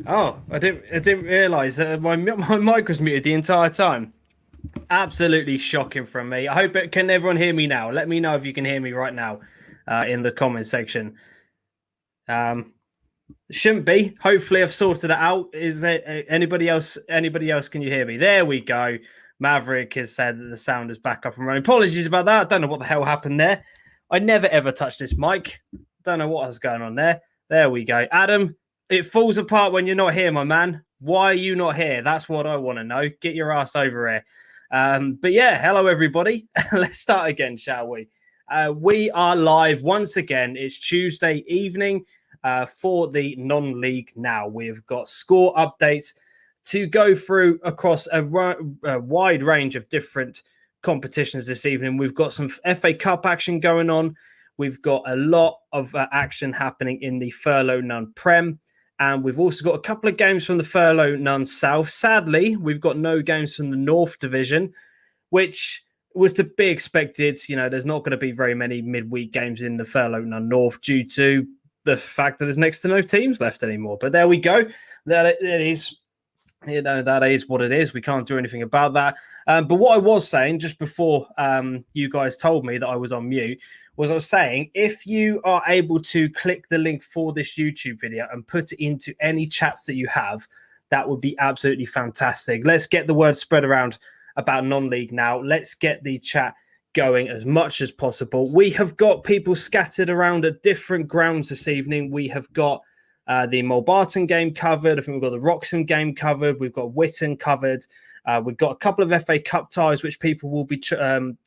Oh, I didn't realise that my mic was muted the entire time. Absolutely shocking from me. I hope it can everyone hear me now. Let me know if you can hear me right now in the comment section. Shouldn't be. Hopefully, I've sorted it out. Is there anybody else? Anybody else? Can you hear me? There we go. Maverick has said that the sound is back up and running. Apologies about that. I don't know what the hell happened there. I never ever touched this mic. Don't know what was going on there. There we go. Adam, it falls apart when you're not here, my man. Why are you not here? That's what I want to know. Get your ass over here. But yeah, hello everybody. Let's start again, shall we? We are live once again. It's Tuesday evening for the non-league now. We've got score updates to go through across a wide range of different competitions this evening. We've got some FA Cup action going on. We've got a lot of action happening in the Furlough None Prem. And we've also got a couple of games from the Furlough None South. Sadly, we've got no games from the North Division, which was to be expected. You know, there's not going to be very many midweek games in the Furlough None North due to the fact that there's next to no teams left anymore. But there we go. That it is, you know, that is what it is. We can't do anything about that. But what I was saying just before you guys told me that I was on mute was I was saying, if you are able to click the link for this YouTube video and put it into any chats that you have, that would be absolutely fantastic. Let's get the word spread around about non-league now. Let's get the chat going as much as possible. We have got people scattered around at different grounds this evening. We have got the Mulbarton game covered. I think we've got the Wroxham game covered. We've got Witten covered. We've got a couple of FA Cup ties, which people will be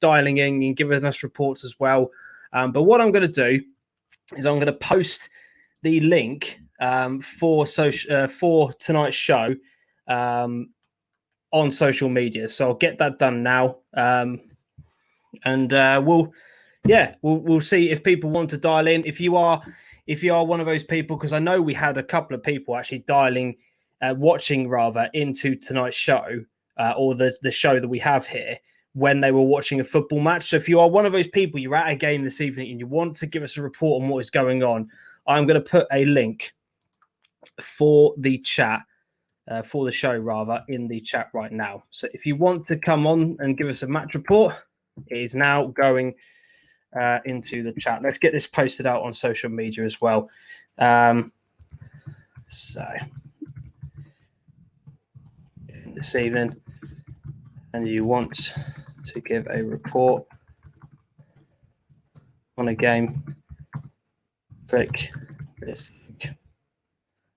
dialing in and giving us reports as well. But what I'm going to do is I'm going to post the link for tonight's show on social media. So I'll get that done now. And we'll see if people want to dial in. If you are one of those people, because I know we had a couple of people actually watching into tonight's show or the show that we have here when they were watching a football match. So if you are one of those people, you're at a game this evening and you want to give us a report on what is going on, I'm going to put a link for the chat, for the show in the chat right now. So if you want to come on and give us a match report, it is now going into the chat. Let's get this posted out on social media as well. So this evening, and you want to give a report on a game, click this link.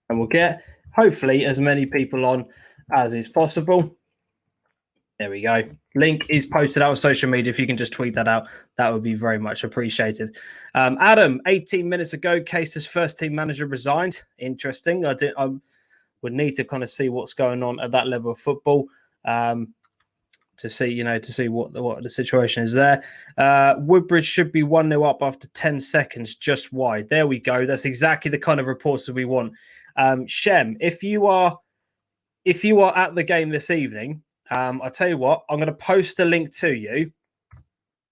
And we'll get hopefully as many people on as is possible. There we go. Link is posted out on social media. If you can just tweet that out, that would be very much appreciated. Adam, 18 minutes ago, Case's first team manager resigned. Interesting. I would need to kind of see what's going on at that level of football to see what the situation is there. Woodbridge should be 1-0 up after 10 seconds, just wide. There we go. That's exactly the kind of reports that we want. Shem, if you are at the game this evening, I'll tell you what, I'm going to post a link to you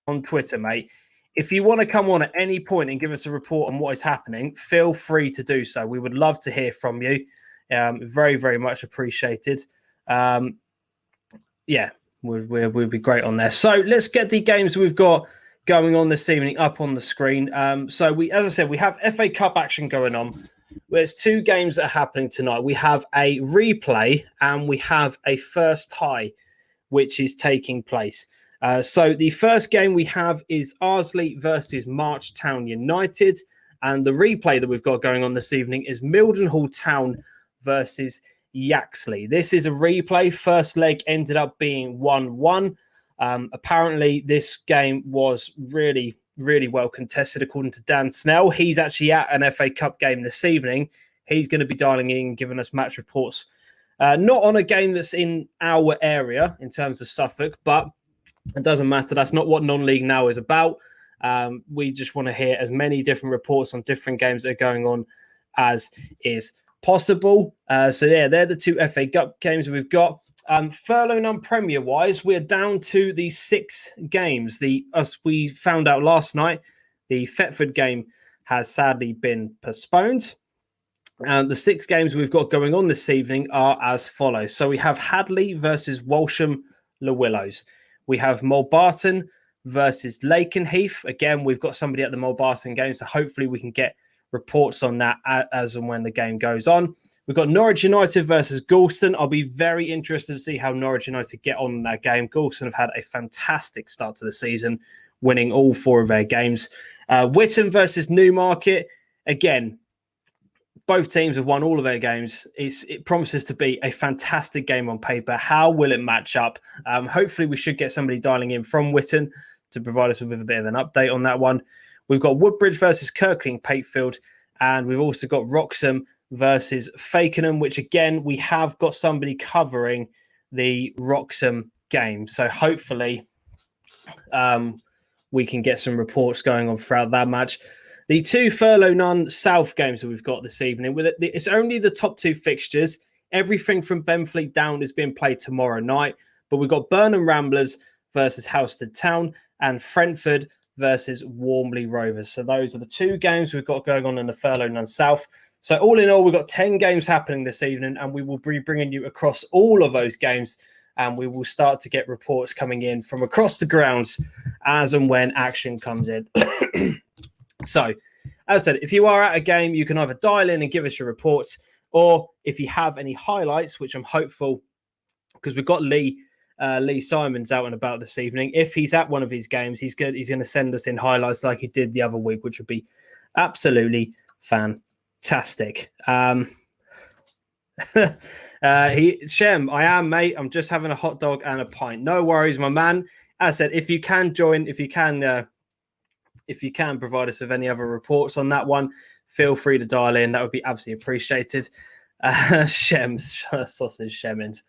on Twitter, mate. If you want to come on at any point and give us a report on what is happening, feel free to do so. We would love to hear from you. Very, very much appreciated. We'd be great on there. So let's get the games we've got going on this evening up on the screen. So as I said, we have FA Cup action going on. There's two games that are happening tonight. We have a replay and we have a first tie, which is taking place. So the first game we have is Arsley versus Marchtown United. And the replay that we've got going on this evening is Mildenhall Town versus Yaxley. This is a replay. First leg ended up being 1-1. Apparently, this game was really, really well contested, according to Dan Snell. He's actually at an FA Cup game this evening. He's going to be dialing in, giving us match reports. Not on a game that's in our area in terms of Suffolk, but it doesn't matter. That's not what non-league now is about. We just want to hear as many different reports on different games that are going on as is possible. They're the two FA Cup games we've got. Furlough None Premier wise, we're down to the 6 games. As we found out last night, the Thetford game has sadly been postponed. The 6 games we've got going on this evening are as follows. So we have Hadley versus Walsham Le Willows. We have Mulbarton versus Lakenheath. Again, we've got somebody at the Mulbarton game, so hopefully we can get reports on that as and when the game goes on. We've got Norwich United versus Galston. I'll be very interested to see how Norwich United get on in that game. Galston have had a fantastic start to the season, winning all 4 of their games. Witton versus Newmarket. Again, both teams have won all of their games. It promises to be a fantastic game on paper. How will it match up? Hopefully, we should get somebody dialing in from Witton to provide us with a bit of an update on that one. We've got Woodbridge versus Kirkling Patefield, and we've also got Wroxham versus Fakenham, which again, we have got somebody covering the Wroxham game. So hopefully we can get some reports going on throughout that match. The 2 Furlough None South games that we've got this evening, it's only the top 2 fixtures. Everything from Benfleet down is being played tomorrow night, but we've got Burnham Ramblers versus Housestead Town and Frentford versus Warmley Rovers. So those are the 2 games we've got going on in the Furlough None South. So all in all, we've got 10 games happening this evening, and we will be bringing you across all of those games, and we will start to get reports coming in from across the grounds as and when action comes in. So, as I said, if you are at a game, you can either dial in and give us your reports, or if you have any highlights, which I'm hopeful, because we've got Lee Simons out and about this evening. If he's at one of his games, he's going to send us in highlights like he did the other week, which would be absolutely fantastic. Shem, I am, mate. I'm just having a hot dog and a pint. No worries, my man. As I said, if you can join, if you can provide us with any other reports on that one, feel free to dial in. That would be absolutely appreciated. Shem's sausage Shemmins.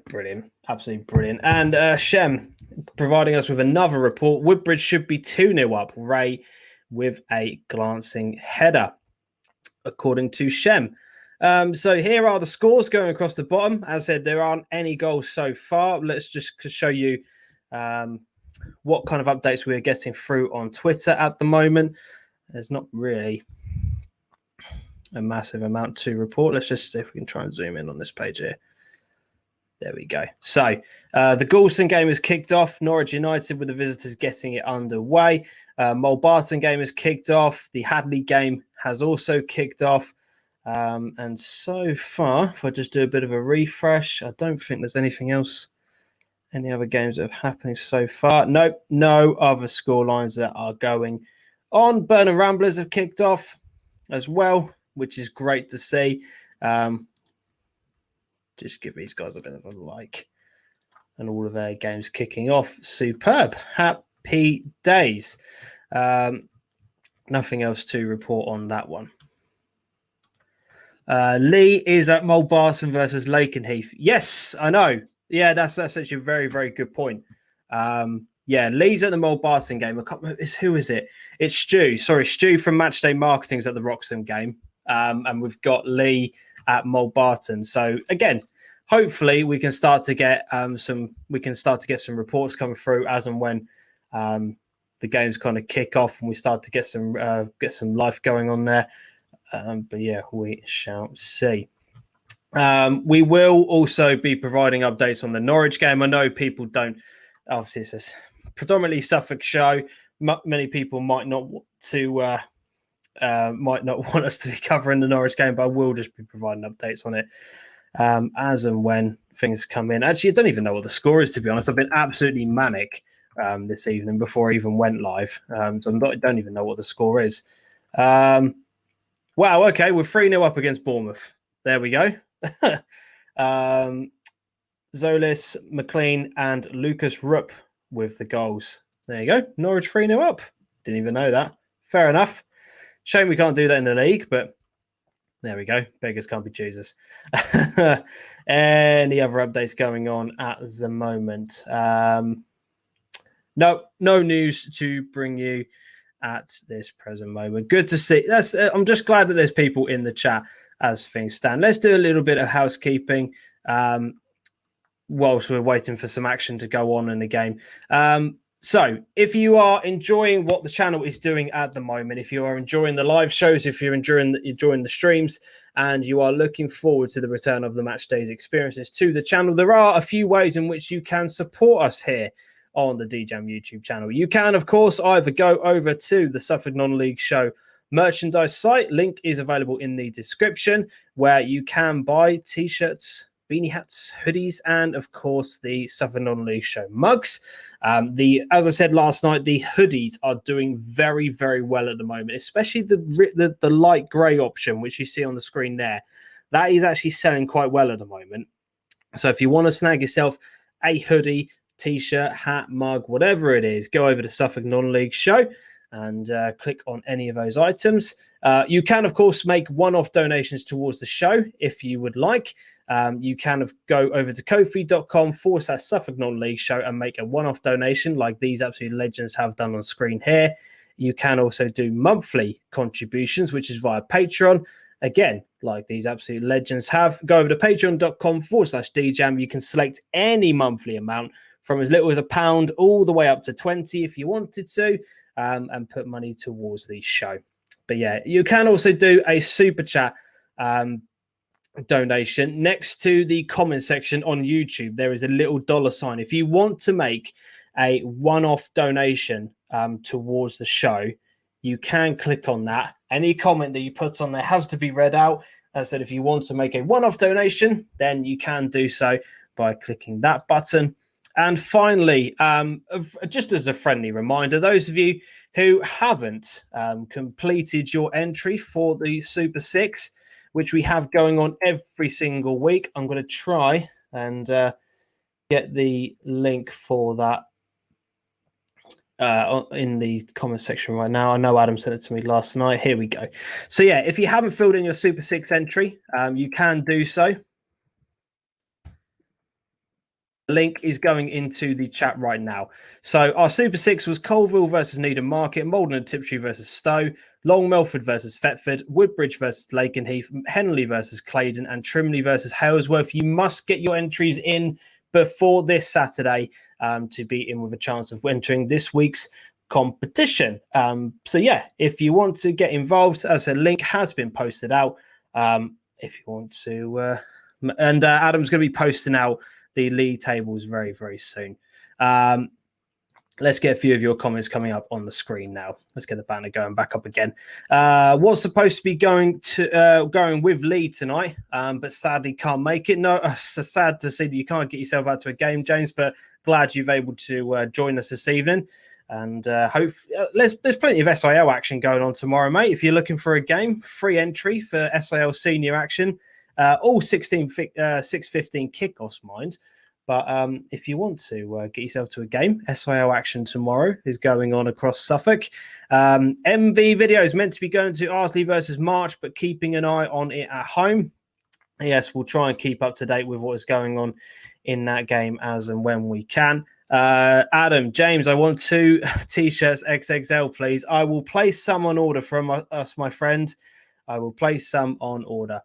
Brilliant. Absolutely brilliant. And Shem providing us with another report. Woodbridge should be 2-0 up. Ray with a glancing header, according to Shem. So here are the scores going across the bottom. As I said, there aren't any goals so far. Let's just show you what kind of updates we're getting through on Twitter at the moment. There's not really a massive amount to report. Let's just see if we can try and zoom in on this page here. There we go. So the Galston game has kicked off. Norwich United with the visitors getting it underway. Mulbarton game has kicked off. The Hadley game has also kicked off. And so far, if I just do a bit of a refresh, I don't think there's anything else. Any other games that have happened so far? Nope, no other scorelines that are going on. Burnham Ramblers have kicked off as well, which is great to see. Just give these guys a bit of a like. And all of their games kicking off. Superb. Happy days. Nothing else to report on that one. Lee is at Mulbarton versus Lakenheath. Yes, I know. Yeah, that's actually a very, very good point. Lee's at the Mulbarton game. Who is it? It's Stu. Sorry, Stu from Matchday Marketing's at the Wroxham game. And we've got Lee at Mulbarton. So again, hopefully we can start to get some reports coming through as and when the games kind of kick off and we start to get some life going on there. But yeah, we shall see. We will also be providing updates on the Norwich game. I know people don't. Obviously, it's a predominantly Suffolk show. Many people might not want us to be covering the Norwich game, but I will just be providing updates on it as and when things come in. Actually, I don't even know what the score is, to be honest. I've been absolutely manic this evening before I even went live, so I don't even know what the score is. Wow, okay, we're 3-0 up against Bournemouth. There we go. Zolis, McLean, and Lucas Rupp with the goals. There you go. Norwich 3-0 up. Didn't even know that. Fair enough. Shame we can't do that in the league, but there we go. Beggars can't be choosers. Any other updates going on at the moment? No news to bring you at this present moment. Good to see. I'm just glad that there's people in the chat as things stand. Let's do a little bit of housekeeping whilst we're waiting for some action to go on in the game. So if you are enjoying what the channel is doing at the moment, if you are enjoying the live shows, if you're enjoying the streams, and you are looking forward to the return of the match days experiences to the channel, there are a few ways in which you can support us here on the DJam YouTube channel. You can, of course, either go over to the Suffolk Non-League Show merchandise site. Link is available in the description, where you can buy t-shirts, beanie hats, hoodies, and of course the Suffolk Non-League Show mugs. As I said last night, the hoodies are doing very, very well at the moment, especially the light grey option, which you see on the screen there. That is actually selling quite well at the moment. So if you want to snag yourself a hoodie, t-shirt, hat, mug, whatever it is, go over to Suffolk Non-League Show and click on any of those items. You can, of course, make one-off donations towards the show if you would like. You can go over to ko-fi.com/Suffolk Non-League Show and make a one-off donation like these absolute legends have done on screen here. You can also do monthly contributions, which is via Patreon. Again, like these absolute legends have. Go over to patreon.com/DJam. You can select any monthly amount from as little as £1 all the way up to 20 if you wanted to, and put money towards the show. But yeah, you can also do a super chat donation. Next to the comment section on YouTube, there is a little $sign. If you want to make a one-off donation towards the show, you can click on that. Any comment that you put on there has to be read out. As I said, if you want to make a one-off donation, then you can do so by clicking that button. And finally, just as a friendly reminder, those of you who haven't completed your entry for the Super 6, which we have going on every single week, I'm going to try and get the link for that in the comment section right now. I know Adam sent it to me last night. Here we go. So yeah, if you haven't filled in your Super 6 entry, you can do so. The link is going into the chat right now. So our Super 6 was Colville versus Needham Market, Malden and Tiptree versus Stowe, Long Melford versus Thetford, Woodbridge versus Lakenheath, Henley versus Claydon, and Trimley versus Halesworth. You must get your entries in before this Saturday to be in with a chance of entering this week's competition. So yeah, if you want to get involved, as a link has been posted out. If you want to, and Adam's going to be posting out the league tables very, very soon. Let's get a few of your comments coming up on the screen now. Let's get the banner going back up again. What's supposed to be going with Lee tonight, but sadly can't make it. No, it's sad to see that you can't get yourself out to a game, James, but glad you've able to join us this evening. And there's plenty of SIL action going on tomorrow, mate. If you're looking for a game, free entry for SIL senior action. All 6:15 kickoffs, mind. But if you want to get yourself to a game, SIL action tomorrow is going on across Suffolk. MV video is meant to be going to Arsley versus March, but keeping an eye on it at home. Yes, we'll try and keep up to date with what is going on in that game as and when we can. Adam, James, I want 2 T-shirts XXL, please. I will place some on order from us, my friend. I will place some on order.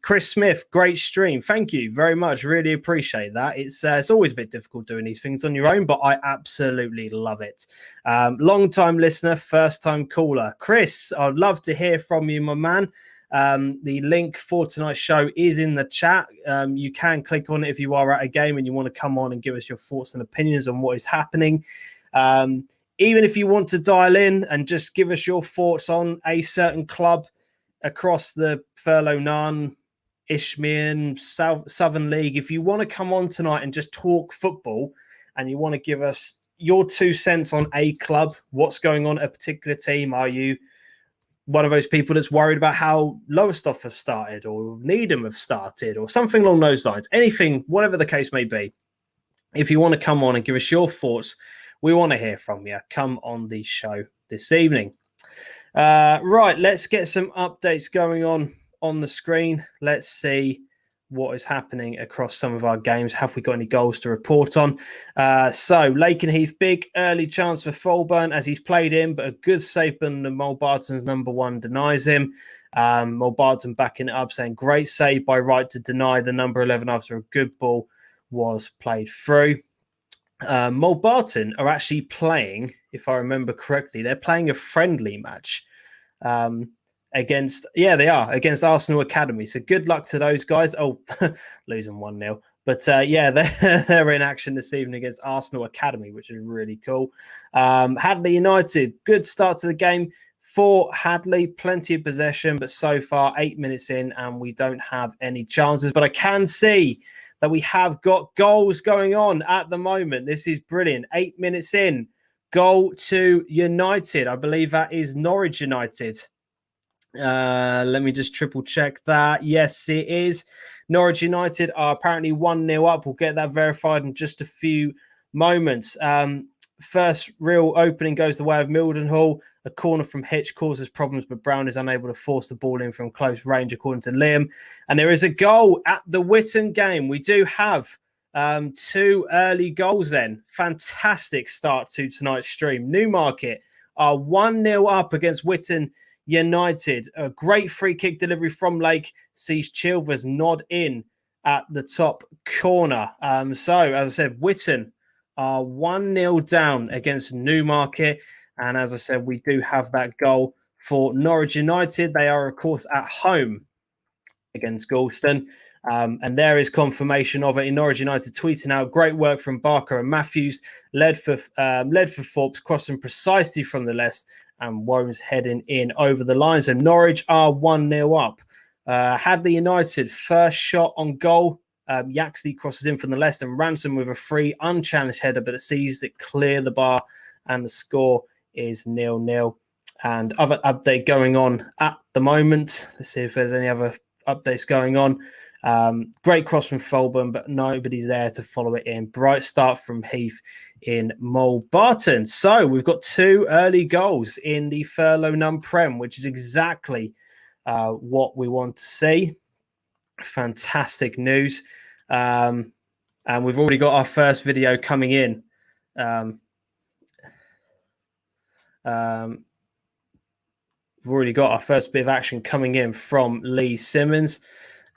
Chris Smith, great stream. Thank you very much. Really appreciate that. It's always a bit difficult doing these things on your own, but I absolutely love it. Long time listener, first time caller. Chris, I'd love to hear from you, my man. The link for tonight's show is in the chat. You can click on it if you are at a game and you want to come on and give us your thoughts and opinions on what is happening. Even if you want to dial in and just give us your thoughts on a certain club across the Furlough Nunn, Ishmian, Southern League, if you want to come on tonight and just talk football and you want to give us your 2 cents on a club, what's going on at a particular team, are you one of those people that's worried about how Lowestoft have started or Needham have started or something along those lines, anything, whatever the case may be, if you want to come on and give us your thoughts, we want to hear from you. Come on the show this evening. Right, let's get some updates going on the screen. Let's see what is happening across some of our games. Have we got any goals to report on? So Lakenheath, big early chance for Fulburn as he's played in, but a good save, but Mulbarton's number 1 denies him. Mulbarton backing it up, saying great save by Wright to deny the number 11 after a good ball was played through. Mulbarton are actually playing, if I remember correctly, they're playing a friendly match against Arsenal Academy. So good luck to those guys. Oh, losing 1-0. But they're in action this evening against Arsenal Academy, which is really cool. Hadley United, good start to the game for Hadley. Plenty of possession, but so far 8 minutes in and we don't have any chances. But I can see that we have got goals going on at the moment. This is brilliant. 8 minutes in, goal to United. I believe that is Norwich United. Let me just triple check that. Yes, it is. Norwich United are apparently 1-0 up. We'll get that verified in just a few moments. First real opening goes the way of Mildenhall. A corner from Hitch causes problems, but Brown is unable to force the ball in from close range, according to Liam. And there is a goal at the Witton game. We do have 2 early goals then. Fantastic start to tonight's stream. Newmarket are 1-0 up against Witton United. A great free kick delivery from Lake sees Chilvers nod in at the top corner. So, as I said, Witton are 1-0 down against Newmarket. And as I said, we do have that goal for Norwich United. They are, of course, at home against Galston. And there is confirmation of it in Norwich United tweeting out, great work from Barker and Matthews, led for Forbes, crossing precisely from the left, and Womes heading in over the line. So Norwich are 1-0 up. Hadley United, first shot on goal. Yaxley crosses in from the left, and Ransom with a free, unchallenged header, but it sees it clear the bar, and the score is 0-0. And other update going on at the moment. Let's see if there's any other updates going on. Great cross from Fulham, but nobody's there to follow it in. Bright start from Heath in Mulbarton. So we've got 2 early goals in the Furlough None Prem, which is exactly what we want to see. Fantastic news. And we've already got our first video coming in. We've already got our first bit of action coming in from Lee Simons.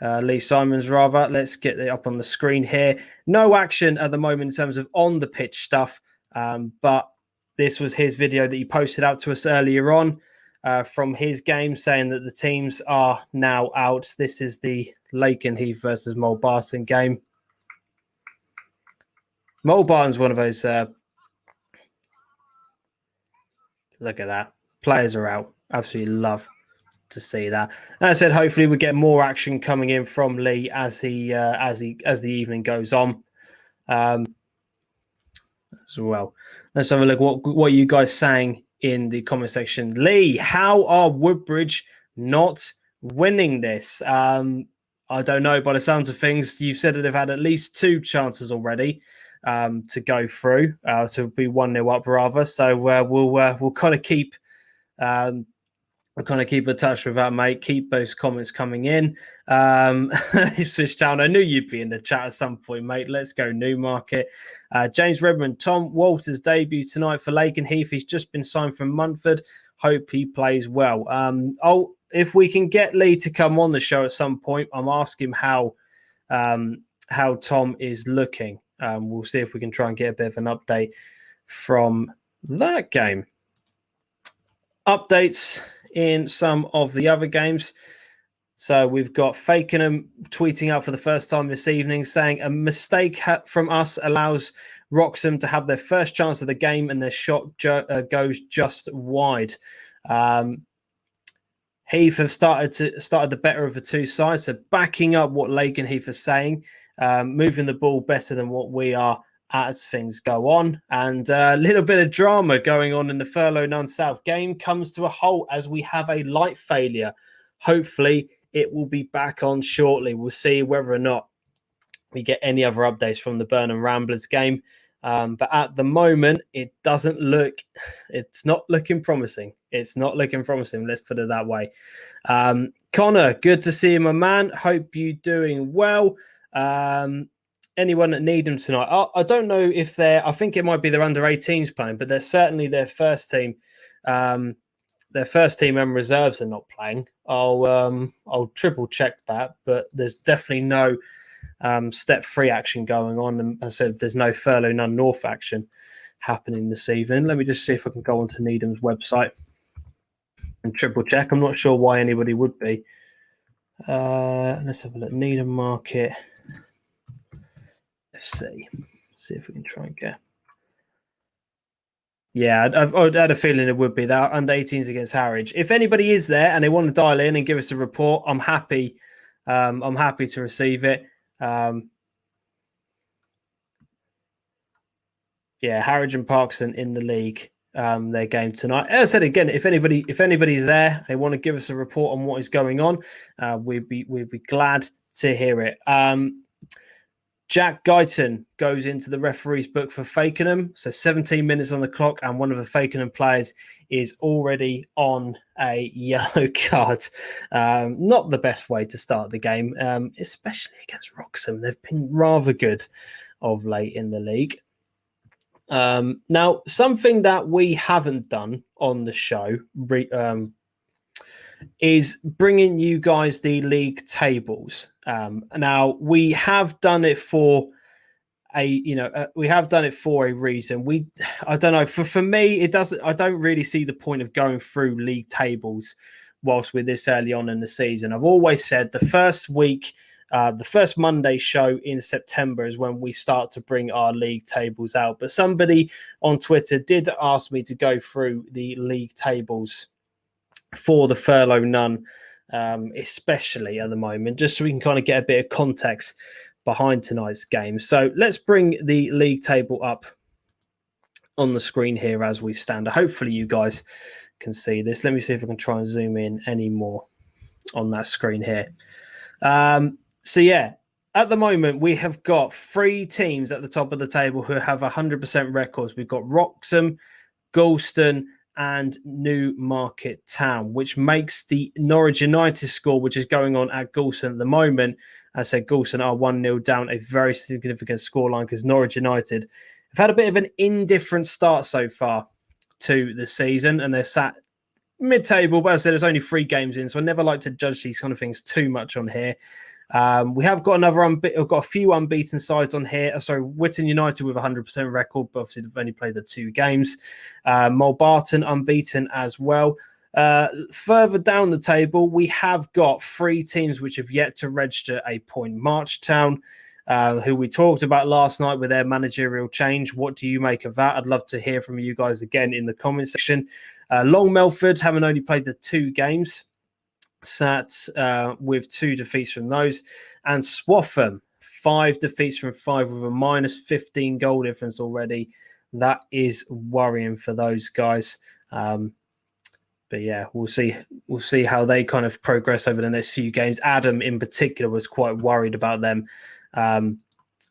Lee Simons, rather. Let's get it up on the screen here. No action at the moment in terms of on the pitch stuff, but this was his video that he posted out to us earlier on from his game, saying that the teams are now out. This is the Lakenheath versus Mulbarton game. Mulbarton's one of those. Look at that. Players are out. Absolutely love to see that. As I said, hopefully we get more action coming in from Lee as the evening goes on. As well, let's have a look. What are you guys saying in the comment section? Lee, how are Woodbridge not winning this? I don't know. By the sounds of things, you've said that they've had at least 2 chances already to go through, to be 1-0 up rather. So we'll kind of keep. I'll kind of keep in touch with that, mate. Keep those comments coming in. Ipswich Town, I knew you'd be in the chat at some point, mate. Let's go Newmarket. James Redmond, Tom Walters' debut tonight for Lakenheath. He's just been signed from Munford. Hope he plays well. If we can get Lee to come on the show at some point, I'm asking how Tom is looking. We'll see if we can try and get a bit of an update from that game. Updates in some of the other games. So we've got Fakenham tweeting out for the first time this evening, saying a mistake from us allows Wroxham to have their first chance of the game, and their shot goes just wide. Heath have started the better of the 2 sides, so backing up what Lakenheath are saying, moving the ball better than what we are as things go on. And a little bit of drama going on in the Furlough None South game comes to a halt as we have a light failure. Hopefully it will be back on shortly. We'll see whether or not we get any other updates from the Burnham Ramblers game. But at the moment, it's not looking promising. It's not looking promising. Let's put it that way. Connor, good to see you, my man. Hope you're doing well. Anyone that need them tonight? I don't know if I think it might be their under 18s playing, but they're certainly their first team. Their first team and reserves are not playing. I'll triple check that, but there's definitely no Step 3 action going on. And I said there's no Furlough None North action happening this evening. Let me just see if I can go onto Needham's website and triple check. I'm not sure why anybody would be. Let's have a look. Needham Market FC. See if we can try and get. Yeah, I'd had a feeling it would be that under 18s against Harwich. If anybody is there and they want to dial in and give us a report, I'm happy. I'm happy to receive it. Yeah, Harwich and Parkson in the league. Their game tonight. As I said again, if anybody's there, they want to give us a report on what is going on, we'd be glad to hear it. Jack Guyton goes into the referee's book for Fakenham. So 17 minutes on the clock, and one of the Fakenham players is already on a yellow card. Not the best way to start the game, especially against Wroxham. They've been rather good of late in the league. Now, something that we haven't done on the show is bringing you guys the league tables. Now, we have done it for a reason. I don't know. For me, it doesn't. I don't really see the point of going through league tables whilst we're this early on in the season. I've always said the first week. The first Monday show in September is when we start to bring our league tables out. But somebody on Twitter did ask me to go through the league tables for the Furlough None, especially at the moment, just so we can kind of get a bit of context behind tonight's game. So let's bring the league table up on the screen here as we stand. Hopefully you guys can see this. Let me see if I can try and zoom in any more on that screen here. So yeah, at the moment we have got 3 teams at the top of the table who have 100% records. We've got Wroxham, Galston, and Newmarket Town, which makes the Norwich United score, which is going on at Galston at the moment. I said Galston are 1-0 down, a very significant scoreline because Norwich United have had a bit of an indifferent start so far to the season, and they're sat mid-table. But as I said, there's only 3 games in, so I never like to judge these kind of things too much on here. We have got we've got a few unbeaten sides on here. Sorry, Whitton United with 100% record, but obviously they've only played the 2 games. Mulbarton unbeaten as well. Further down the table, we have got 3 teams which have yet to register a point. Marchtown, who we talked about last night with their managerial change. What do you make of that? I'd love to hear from you guys again in the comment section. Long Melford, having only played the 2 games, sat with 2 defeats from those, and Swaffham 5 defeats from 5 with a minus 15 goal difference already. That is worrying for those guys. But yeah, we'll see how they kind of progress over the next few games. Adam in particular was quite worried about them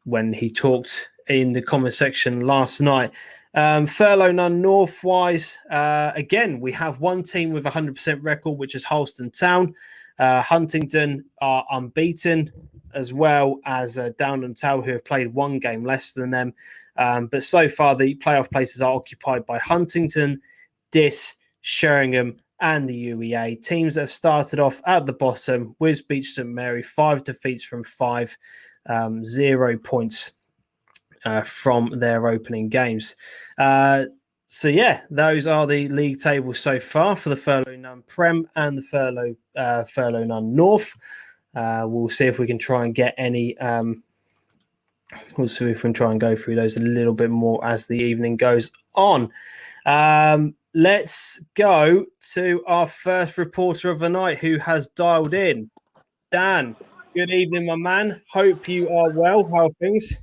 when he talked in the comment section last night. Furlough None North-wise, again, we have 1 team with 100% record, which is Halston Town. Huntingdon are unbeaten, as well as Downham Tower, who have played 1 game less than them. But so far, the playoff places are occupied by Huntingdon, Diss, Sheringham, and the UEA. Teams that have started off at the bottom, Wisbech St Mary, 5 defeats from 5, 0 points from their opening games. So yeah, those are the league tables so far for the Furlough None Prem and the Furlough None North. We'll see if we can try and get any. We'll see if we can try and go through those a little bit more as the evening goes on. Let's go to our first reporter of the night who has dialed in. Dan, good evening, my man. Hope you are well. How are things?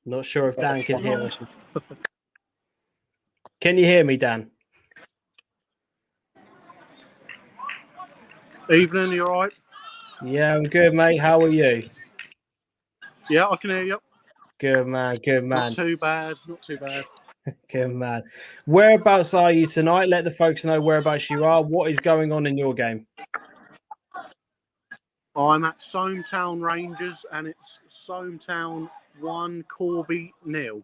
Not sure if Dan can hear us. Can you hear me, Dan? Evening, you all right? Yeah, I'm good, mate. How are you? Yeah, I can hear you. Good man, good man. Not too bad, not too bad. Good man. Whereabouts are you tonight? Let the folks know whereabouts you are. What is going on in your game? I'm at Sometown Rangers, and it's Sometown 1, Corby 0.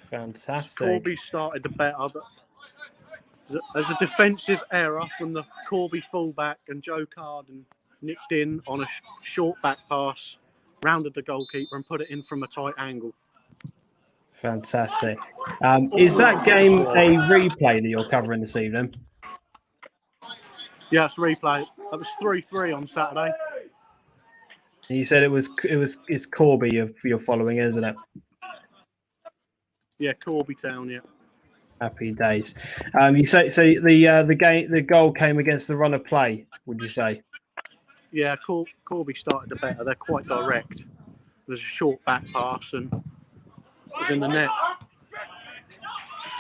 Fantastic. Corby started the better, but There's a defensive error from the Corby fullback, and Joe Carden nicked in on a short back pass, rounded the goalkeeper and put it in from a tight angle. Fantastic. Is that game a replay that you're covering this evening? Yeah, it's replay. That was 3-3 on Saturday. You said it's Corby you're following, isn't it? Yeah, Corby Town. Yeah. Happy days. You say so. The goal came against the run of play. Would you say? Yeah, Corby started the better. They're quite direct. There's a short back pass and it was in the net.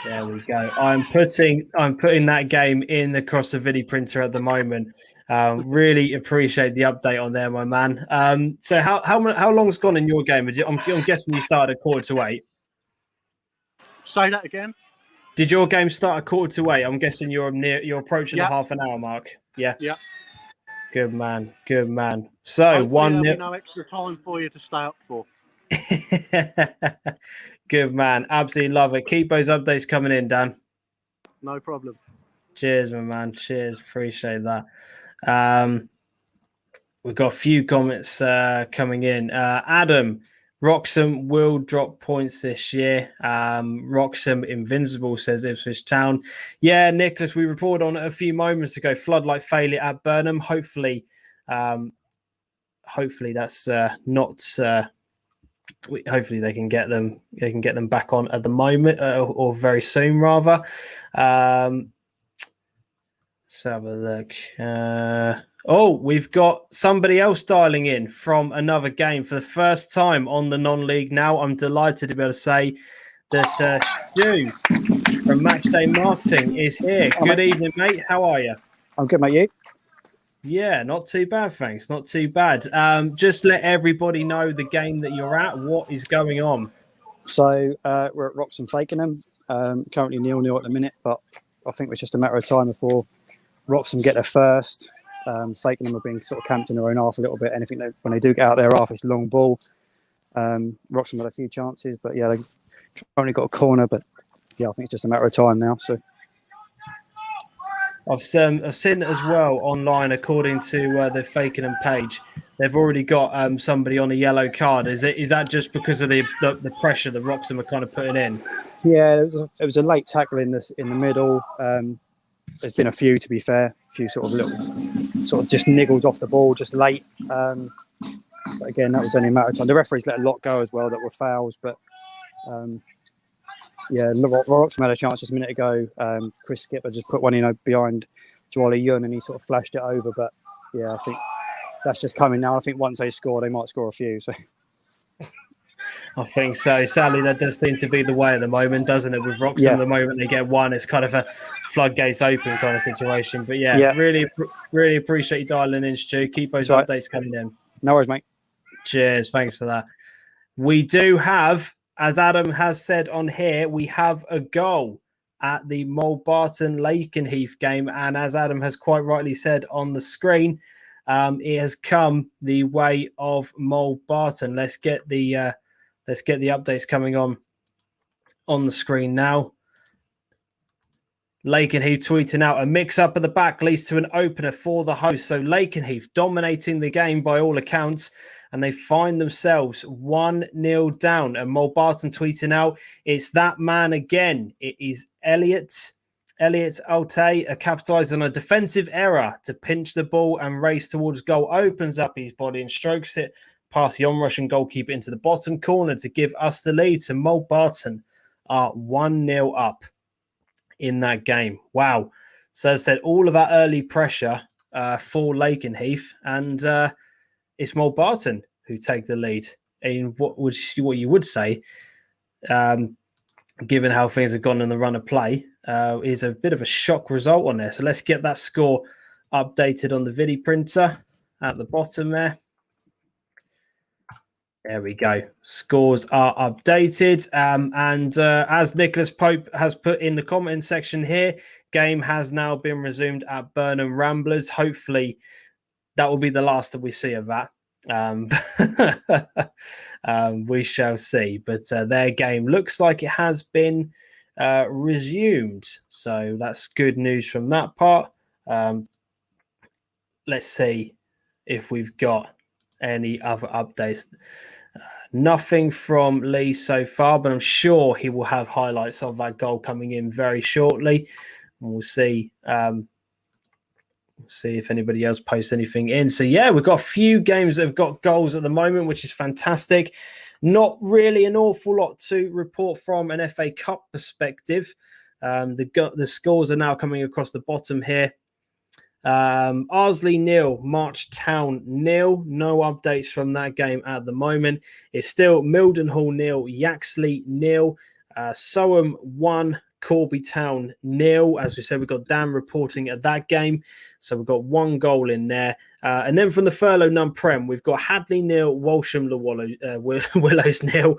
There we go. I'm putting that game in across the video printer at the moment. Really appreciate the update on there, my man. So how long's gone in your game? I'm guessing you started at 7:45. Say that again. Did your game start at 7:45? I'm guessing you're approaching the half an hour mark. Yeah. Yeah. Good man. Good man. So hopefully there'll be no extra time for you to stay up for. Good man. Absolutely love it. Keep those updates coming in, Dan. No problem. Cheers, my man. Cheers. Appreciate that. We've got a few comments coming in. Adam, Wroxham will drop points this year. Wroxham Invincible says Ipswich Town. Yeah, Nicholas, we reported on it a few moments ago. Floodlight failure at Burnham. Hopefully that's not. Hopefully they can get them. They can get them back on at the moment, or very soon, rather. Let's have a look. We've got somebody else dialing in from another game for the first time on the non-league. Now I'm delighted to be able to say that Stu from Matchday Marketing is here. Good evening, mate. How are you? I'm good, mate. You? Yeah, not too bad, thanks. Not too bad. Just let everybody know the game that you're at. What is going on? So we're at Wroxham Fakenham. Currently 0-0 at the minute, but I think it's just a matter of time before Wroxham get there first. Fakenham have been sort of camped in their own half a little bit. Anything when they do get out there half, it's long ball. Wroxham had a few chances, but yeah, they've only got a corner. But yeah, I think it's just a matter of time now. So. I've seen as well online, according to the Fakenham page, they've already got somebody on a yellow card. Is that just because of the pressure that Wroxham are kind of putting in? Yeah, it was a late tackle in the middle. There's been a few, to be fair, a few sort of just niggles off the ball, just late. But again, that was only a matter of time. The referees let a lot go as well that were fouls, but. Yeah, Wroxham had a chance just a minute ago. Chris Skipper just put one in behind Jwali Yun and he sort of flashed it over. But yeah, I think that's just coming now. I think once they score, they might score a few. So I think so. Sadly, that does seem to be the way at the moment, doesn't it? With Wroxham, the moment they get one, it's kind of a floodgates open kind of situation. But yeah. Really appreciate you dialing in, Stu. Keep those updates coming in. No worries, mate. Cheers. Thanks for that. We do have, as Adam has said on here, we have a goal at the Mulbarton Lakenheath game. And as Adam has quite rightly said on the screen, it has come the way of Mulbarton. Let's get the updates coming on the screen now. Lakenheath tweeting out, a mix-up at the back leads to an opener for the host. So Lakenheath dominating the game by all accounts, and they find themselves 1-0 down. And Mulbarton tweeting out, it's that man again. It is Elliot Alte, capitalising on a defensive error to pinch the ball and race towards goal, opens up his body and strokes it past the on-rushing goalkeeper into the bottom corner to give us the lead. So Mulbarton are 1-0 up in that game. Wow. So as I said, all of our early pressure for Lakenheath, and it's Mulbarton who take the lead in what you would say, given how things have gone in the run of play, is a bit of a shock result on there. So let's get that score updated on the video printer at the bottom there. There we go. Scores are updated. And as Nicholas Pope has put in the comment section here, game has now been resumed at Burnham Ramblers. Hopefully that will be the last that we see of that. We shall see. But their game looks like it has been resumed. So that's good news from that part. Let's see if we've got any other updates. Nothing from Lee so far, but I'm sure he will have highlights of that goal coming in very shortly. And we'll see. See if anybody else posts anything in. So yeah, we've got a few games that have got goals at the moment, which is fantastic. Not really an awful lot to report from an FA Cup perspective. The scores are now coming across the bottom here. Arsley 0, March Town 0. No updates from that game at the moment. It's still Mildenhall 0, Yaxley 0, Soham 1, Corby Town 0. As we said, we've got Dan reporting at that game. So we've got 1 goal in there. And then from the Furlough Non-Prem, we've got Hadley 0, Walsham Willows 0,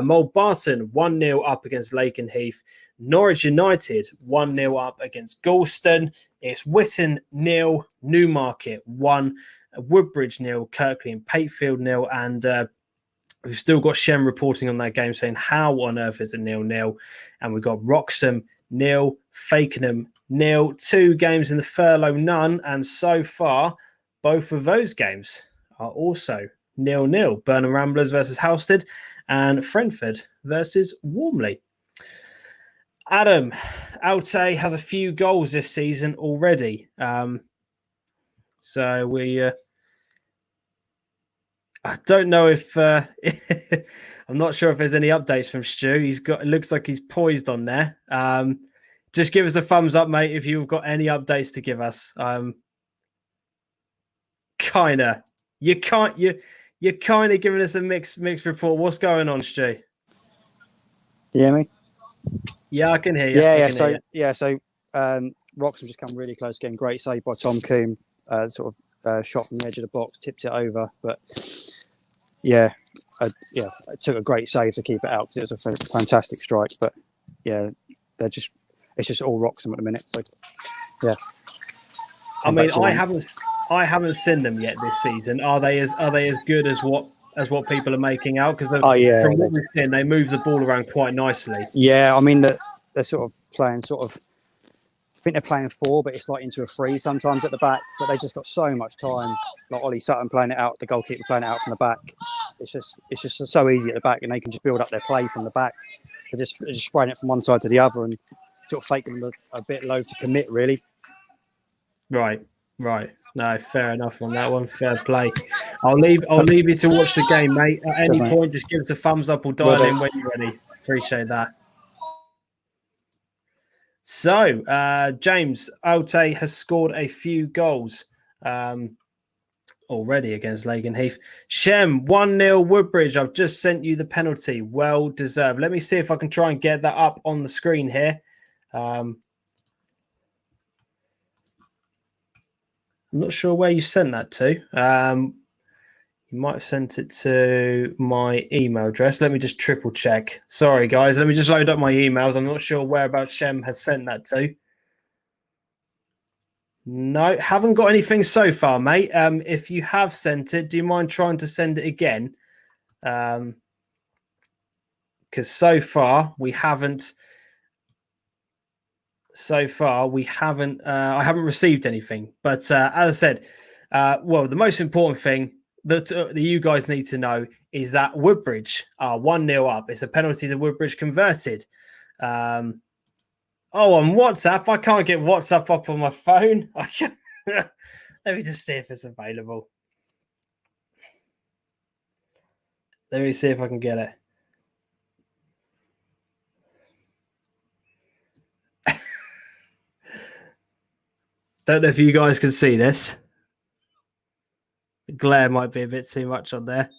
Mold Barton 1-0 up against Lakenheath, Norwich United 1-0 up against Galston. It's Witton 0, Newmarket 1, Woodbridge 0, Kirkley and Patefield 0, and we've still got Shem reporting on that game saying, how on earth is it 0-0? And we've got Wroxham 0, Fakenham 0, 2 games in the Furlough, none. And so far, both of those games are also 0-0. Burnham Ramblers versus Halstead and Frentford versus Warmley. Adam, Alte has a few goals this season already. So we... I don't know if I'm not sure if there's any updates from Stu. It looks like he's poised on there. Just give us a thumbs up, mate, if you've got any updates to give us. You're kind of giving us a mixed report. What's going on, Stu? You hear me? Yeah, I can hear you. So Wroxham just come really close, getting great save by Tom Coombe. Shot from the edge of the box, tipped it over, but it took a great save to keep it out because it was a fantastic strike. But yeah, it's just all Wroxham at the minute. So yeah, I mean, I haven't seen them yet this season. Are they as good as what people are making out? Because from what we've seen, they move the ball around quite nicely. Yeah, I mean they're sort of playing I think they're playing 4, but it's like into a 3 sometimes at the back. But they just got so much time. Like Ollie Sutton playing it out, the goalkeeper playing it out from the back. It's just so easy at the back, and they can just build up their play from the back. They're just spraying it from one side to the other, and sort of faking them a bit low to commit, really. Right. No, fair enough on that one. Fair play. I'll leave you to watch the game, mate. At any point, just give us a thumbs up or dial in when you're ready. Appreciate that. So, James Alte has scored a few goals already against Lakenheath. Shem, 1-0 Woodbridge. I've just sent you the penalty. Well deserved. Let me see if I can try and get that up on the screen here. I'm not sure where you sent that to. You might have sent it to my email address. Let me just triple check. Sorry, guys. Let me just load up my emails. I'm not sure whereabouts Shem had sent that to. No, haven't got anything so far, mate. If you have sent it, do you mind trying to send it again? Because so far we haven't. I haven't received anything. But as I said, the most important thing that you guys need to know is that Woodbridge are 1-0 up. It's a penalty that Woodbridge converted. On WhatsApp. I can't get WhatsApp up on my phone. Let me just see if it's available. Let me see if I can get it. Don't know if you guys can see this. The glare might be a bit too much on there.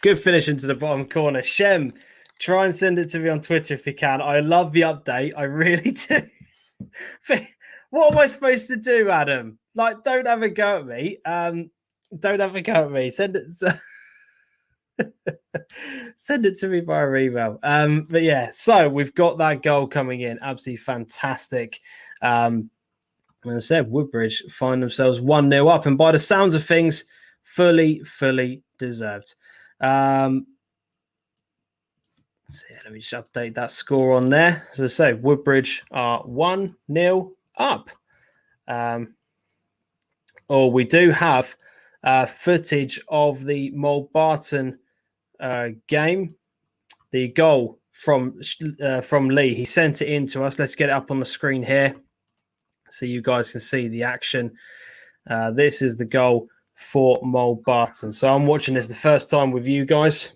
Good finish into the bottom corner. Shem, try and send it to me on Twitter if you can. I love the update. I really do. What am I supposed to do, Adam? Like, don't have a go at me. Don't have a go at me. Send it. Send it to me via email. But yeah, so we've got that goal coming in. Absolutely fantastic. As I said, Woodbridge find themselves 1-0 up, and by the sounds of things, fully deserved. So yeah, let me just update that score on there. As I say, Woodbridge are 1-0 up. We do have footage of the Mold Barton game. The goal from Lee. He sent it in to us. Let's get it up on the screen here so you guys can see the action. This is the goal for Mold Barton. So I'm watching this the first time with you guys.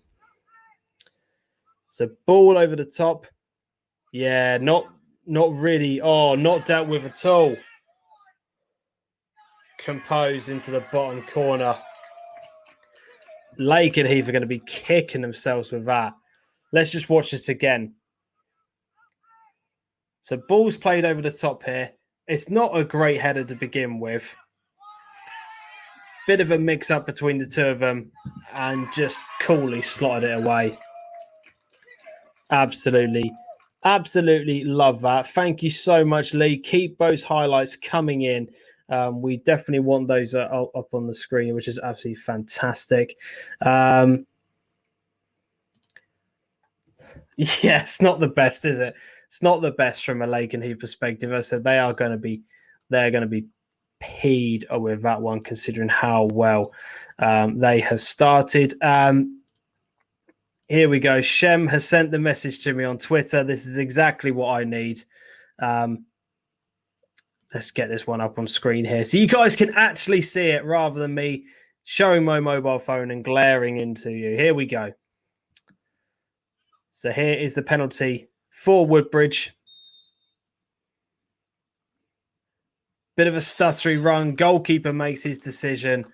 So ball over the top. Yeah, not really. Oh, not dealt with at all. Composed into the bottom corner. Lake and Heath are going to be kicking themselves with that. Let's just watch this again. So ball's played over the top here. It's not a great header to begin with. Bit of a mix-up between the two of them and just coolly slotted it away. Absolutely love that. Thank you so much, Lee. Keep those highlights coming in. We definitely want those up on the screen, which is absolutely fantastic. Yeah, it's not the best, is it? It's not the best from a Lake and Heath perspective. As I said, they're going to be peed with that one, considering how well they have started. Here we go. Shem has sent the message to me on Twitter. This is exactly what I need. Let's get this one up on screen here so you guys can actually see it rather than me showing my mobile phone and glaring into you. Here we go. So here is the penalty for Woodbridge. Bit of a stuttery run. Goalkeeper makes his decision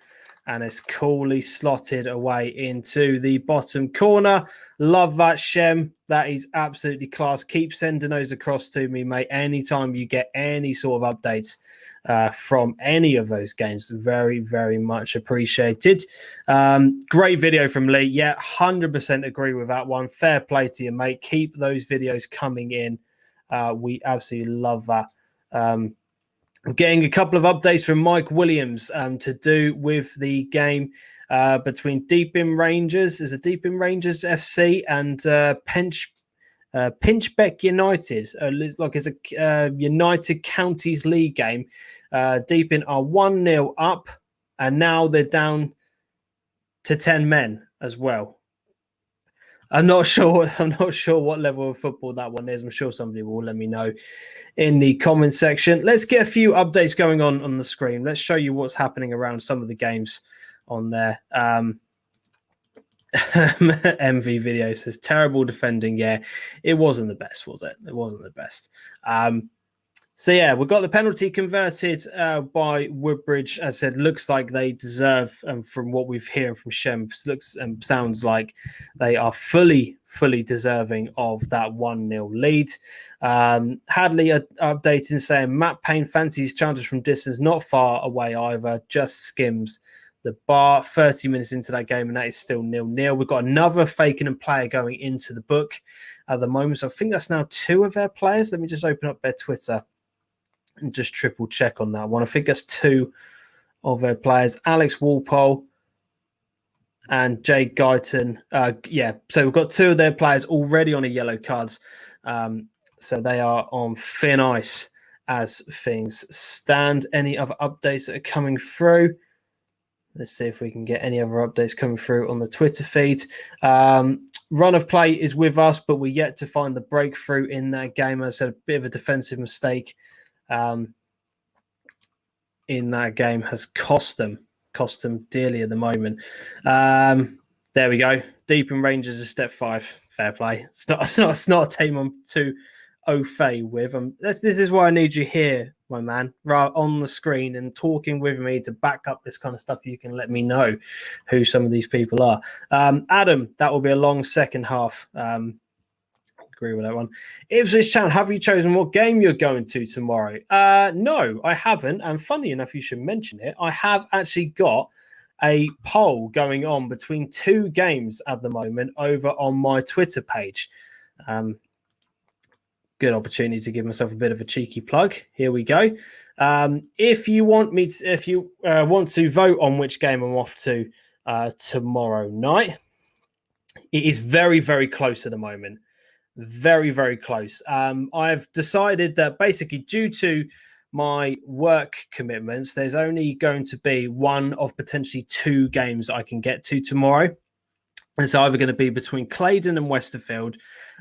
and it's coolly slotted away into the bottom corner. Love that, Shem. That is absolutely class. Keep sending those across to me, mate. Anytime you get any sort of updates from any of those games, very, very much appreciated. Great video from Lee. Yeah, 100% agree with that one. Fair play to you, mate. Keep those videos coming in. We absolutely love that. I'm getting a couple of updates from Mike Williams to do with the game between Deepin Rangers, is it Deepin Rangers FC, and Pinchbeck United. Like it's a United Counties League game. Deepin are 1-0 up, and now they're down to 10 men as well. I'm not sure what level of football that one is. I'm sure somebody will let me know in the comment section. Let's get a few updates going on the screen. Let's show you what's happening around some of the games on there. MV video says terrible defending. Yeah, it wasn't the best, was it? It wasn't the best. So yeah, we've got the penalty converted by Woodbridge. As I said, looks like they deserve, from what we've heard from Shem, looks and sounds like they are fully deserving of that 1-0 lead. Hadley updating saying Matt Payne fancies chances from distance, not far away either, just skims the bar. 30 minutes into that game, and that is still 0-0. We've got another faking and player going into the book at the moment. So I think that's now 2 of their players. Let me just open up their Twitter and just triple check on that one. I think that's 2 of their players, Alex Walpole and Jake Guyton. So we've got 2 of their players already on a yellow cards. So they are on thin ice as things stand. Any other updates that are coming through? Let's see if we can get any other updates coming through on the Twitter feed. Run of play is with us, but we're yet to find the breakthrough in that game. As I said, a bit of a defensive mistake in that game has cost them dearly at the moment. There we go. Deepin Rangers is step 5. Fair play. It's not a team I'm too au fait with. This is why I need you here, my man, right on the screen and talking with me to back up this kind of stuff. You can let me know who some of these people are. Adam, that will be a long second half. Agree with that one. Ipswich Town, have you chosen what game you're going to tomorrow? No, I haven't. And funny enough, you should mention it. I have actually got a poll going on between 2 games at the moment over on my Twitter page. Good opportunity to give myself a bit of a cheeky plug. Here we go. If you want to vote on which game I'm off to tomorrow night, it is very, very close at the moment. very, very close. I've decided that basically due to my work commitments, there's only going to be one of potentially 2 games I can get to tomorrow. It's either going to be between Claydon and Westerfield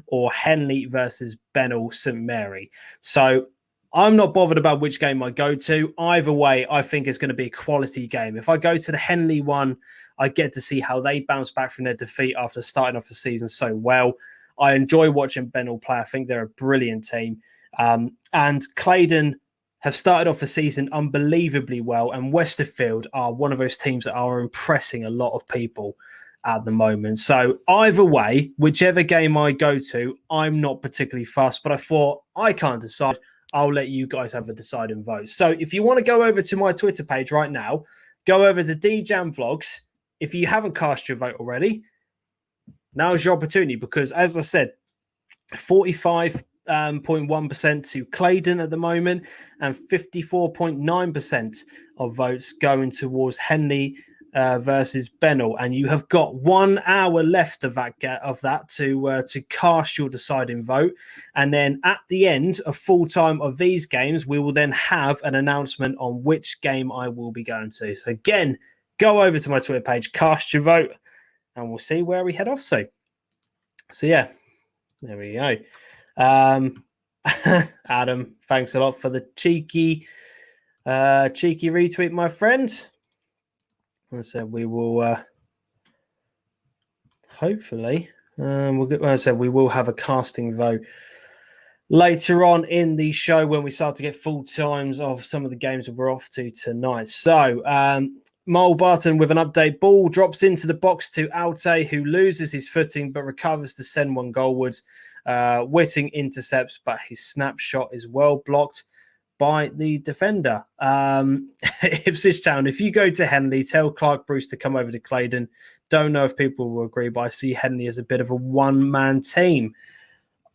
or Henley versus Bennell St Mary. So I'm not bothered about which game I go to. Either way, I think it's going to be a quality game. If I go to the Henley one, I get to see how they bounce back from their defeat after starting off the season so well. I enjoy watching Bennell play. I think they're a brilliant team. And Claydon have started off the season unbelievably well. And Westerfield are one of those teams that are impressing a lot of people at the moment. So either way, whichever game I go to, I'm not particularly fussed. But I thought, I can't decide. I'll let you guys have a deciding vote. So if you want to go over to my Twitter page right now, go over to DJam Vlogs. If you haven't cast your vote already, now's your opportunity, because as I said, 45.1% to Claydon at the moment and 54.9% of votes going towards Henley versus Bennell, and you have got 1 hour left of that to cast your deciding vote. And then at the end of full time of these games, we will then have an announcement on which game I will be going to. So again, go over to my Twitter page, cast your vote, and we'll see where we head off. So yeah, there we go. Adam, thanks a lot for the cheeky retweet, my friend. So we will hopefully we will have a casting vote later on in the show when we start to get full times of some of the games that we're off to tonight. So Mole Barton with an update. Ball drops into the box to Alte, who loses his footing but recovers to send one goalwards. Whitting intercepts, but his snapshot is well blocked by the defender. Ipswich Town, if you go to Henley, tell Clark Bruce to come over to Claydon. Don't know if people will agree, but I see Henley as a bit of a one-man team.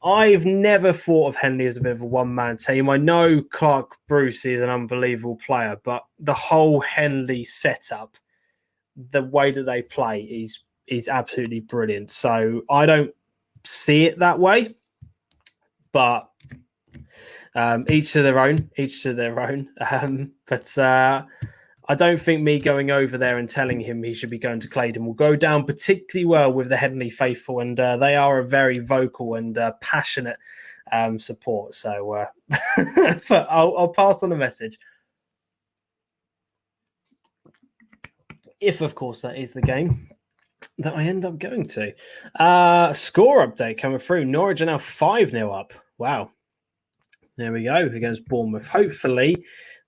I've never thought of Henley as a bit of a one-man team. I know Clark Bruce is an unbelievable player, but the whole Henley setup, the way that they play is absolutely brilliant. So I don't see it that way, but each to their own. But I don't think me going over there and telling him he should be going to Claydon will go down particularly well with the Henley faithful, and they are a very vocal and passionate support. So but I'll pass on the message. If, of course, that is the game that I end up going to. Score update coming through. Norwich are now 5-0 up. Wow. There we go, against Bournemouth. Hopefully,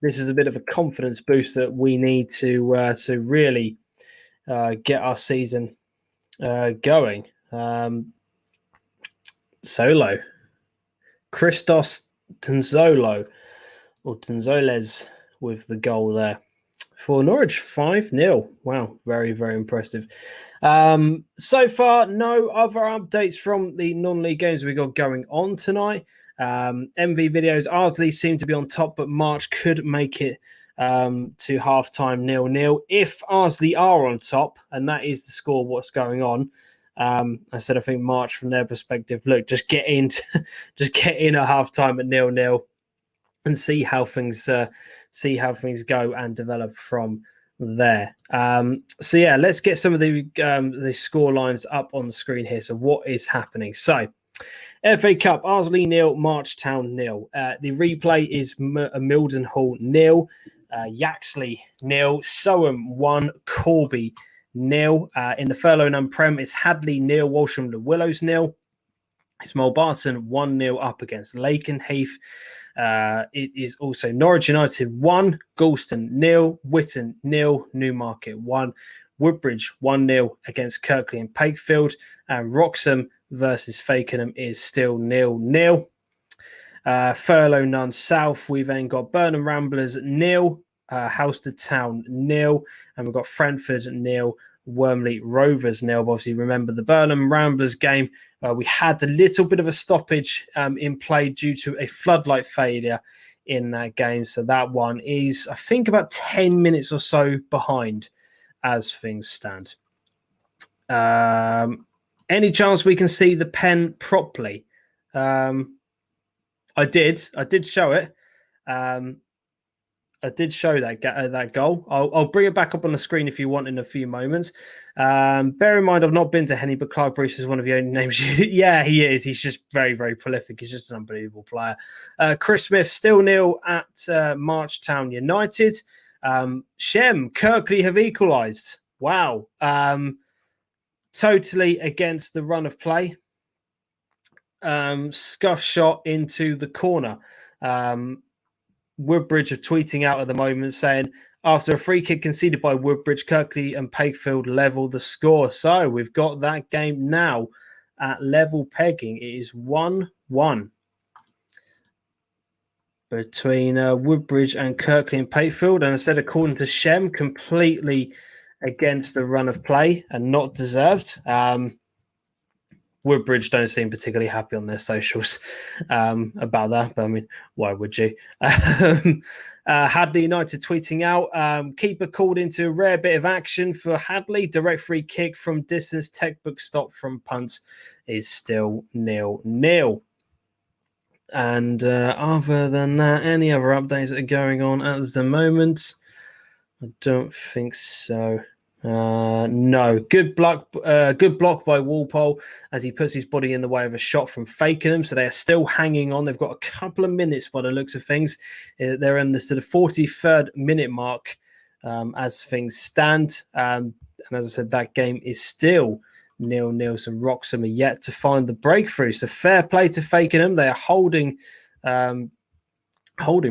this is a bit of a confidence boost that we need to really get our season going. Solo. Christos Tanzolo, or Tanzoles, with the goal there. For Norwich, 5-0. Wow, very, very impressive. So far, no other updates from the non-league games we got going on tonight. MV videos, Arsley seem to be on top, but March could make it to half-time 0-0. If Arsley are on top, and that is the score, what's going on, I said I think March from their perspective, look, just get in at half-time at 0-0 and see how things go and develop from there. So yeah, let's get some of the score lines up on the screen here. So what is happening? So FA Cup, Arsley 0, Marchtown 0. The replay is Mildenhall 0, Yaxley 0, Soham 1, Corby 0. In the Furlough and Prem, it's Hadley 0, Walsham the Willows 0. It's Mulbarton 1-0 up against Lakenheath. It is also Norwich United 1, Galston 0, Witton 0, Newmarket 1, Woodbridge 1-0 against Kirkley and Pakefield, and Wroxham versus Fakenham is still 0-0. Furlough Nunn South, we've then got Burnham Ramblers 0, Housestead Town 0, and we've got Brentford 0, Wormley Rovers 0. Obviously, remember the Burnham Ramblers game. We had a little bit of a stoppage in play due to a floodlight failure in that game. So that one is, I think, about 10 minutes or so behind as things stand. Any chance we can see the pen properly I did show it. I did show that goal. I'll bring it back up on the screen if you want in a few moments. Bear in mind, I've not been to Henny, but Clive Bruce is one of the only names. Yeah, he is. He's just very, very prolific. He's just an unbelievable player. Chris Smith still nil at Marchtown United. Shem, Kirkley have equalised. Wow. Totally against the run of play. Scuff shot into the corner. Woodbridge are tweeting out at the moment saying, after a free kick conceded by Woodbridge, Kirkley and Pakefield level the score. So we've got that game now at level pegging. It is 1-1 between Woodbridge and Kirkley and Pakefield. And instead, according to Shem, completely against the run of play and not deserved. Woodbridge don't seem particularly happy on their socials about that. But I mean, why would you? Hadley United tweeting out, keeper called into a rare bit of action for Hadley. Direct free kick from distance. Textbook stop from punts is still 0-0. And other than that, any other updates that are going on at the moment? I don't think so. No. Good block by Walpole as he puts his body in the way of a shot from Fakenham. So they are still hanging on. They've got a couple of minutes by the looks of things. They're in the sort of 43rd minute mark as things stand. And as I said, that game is still 0-0. So Wroxham are yet to find the breakthrough. So fair play to Fakenham. They are holding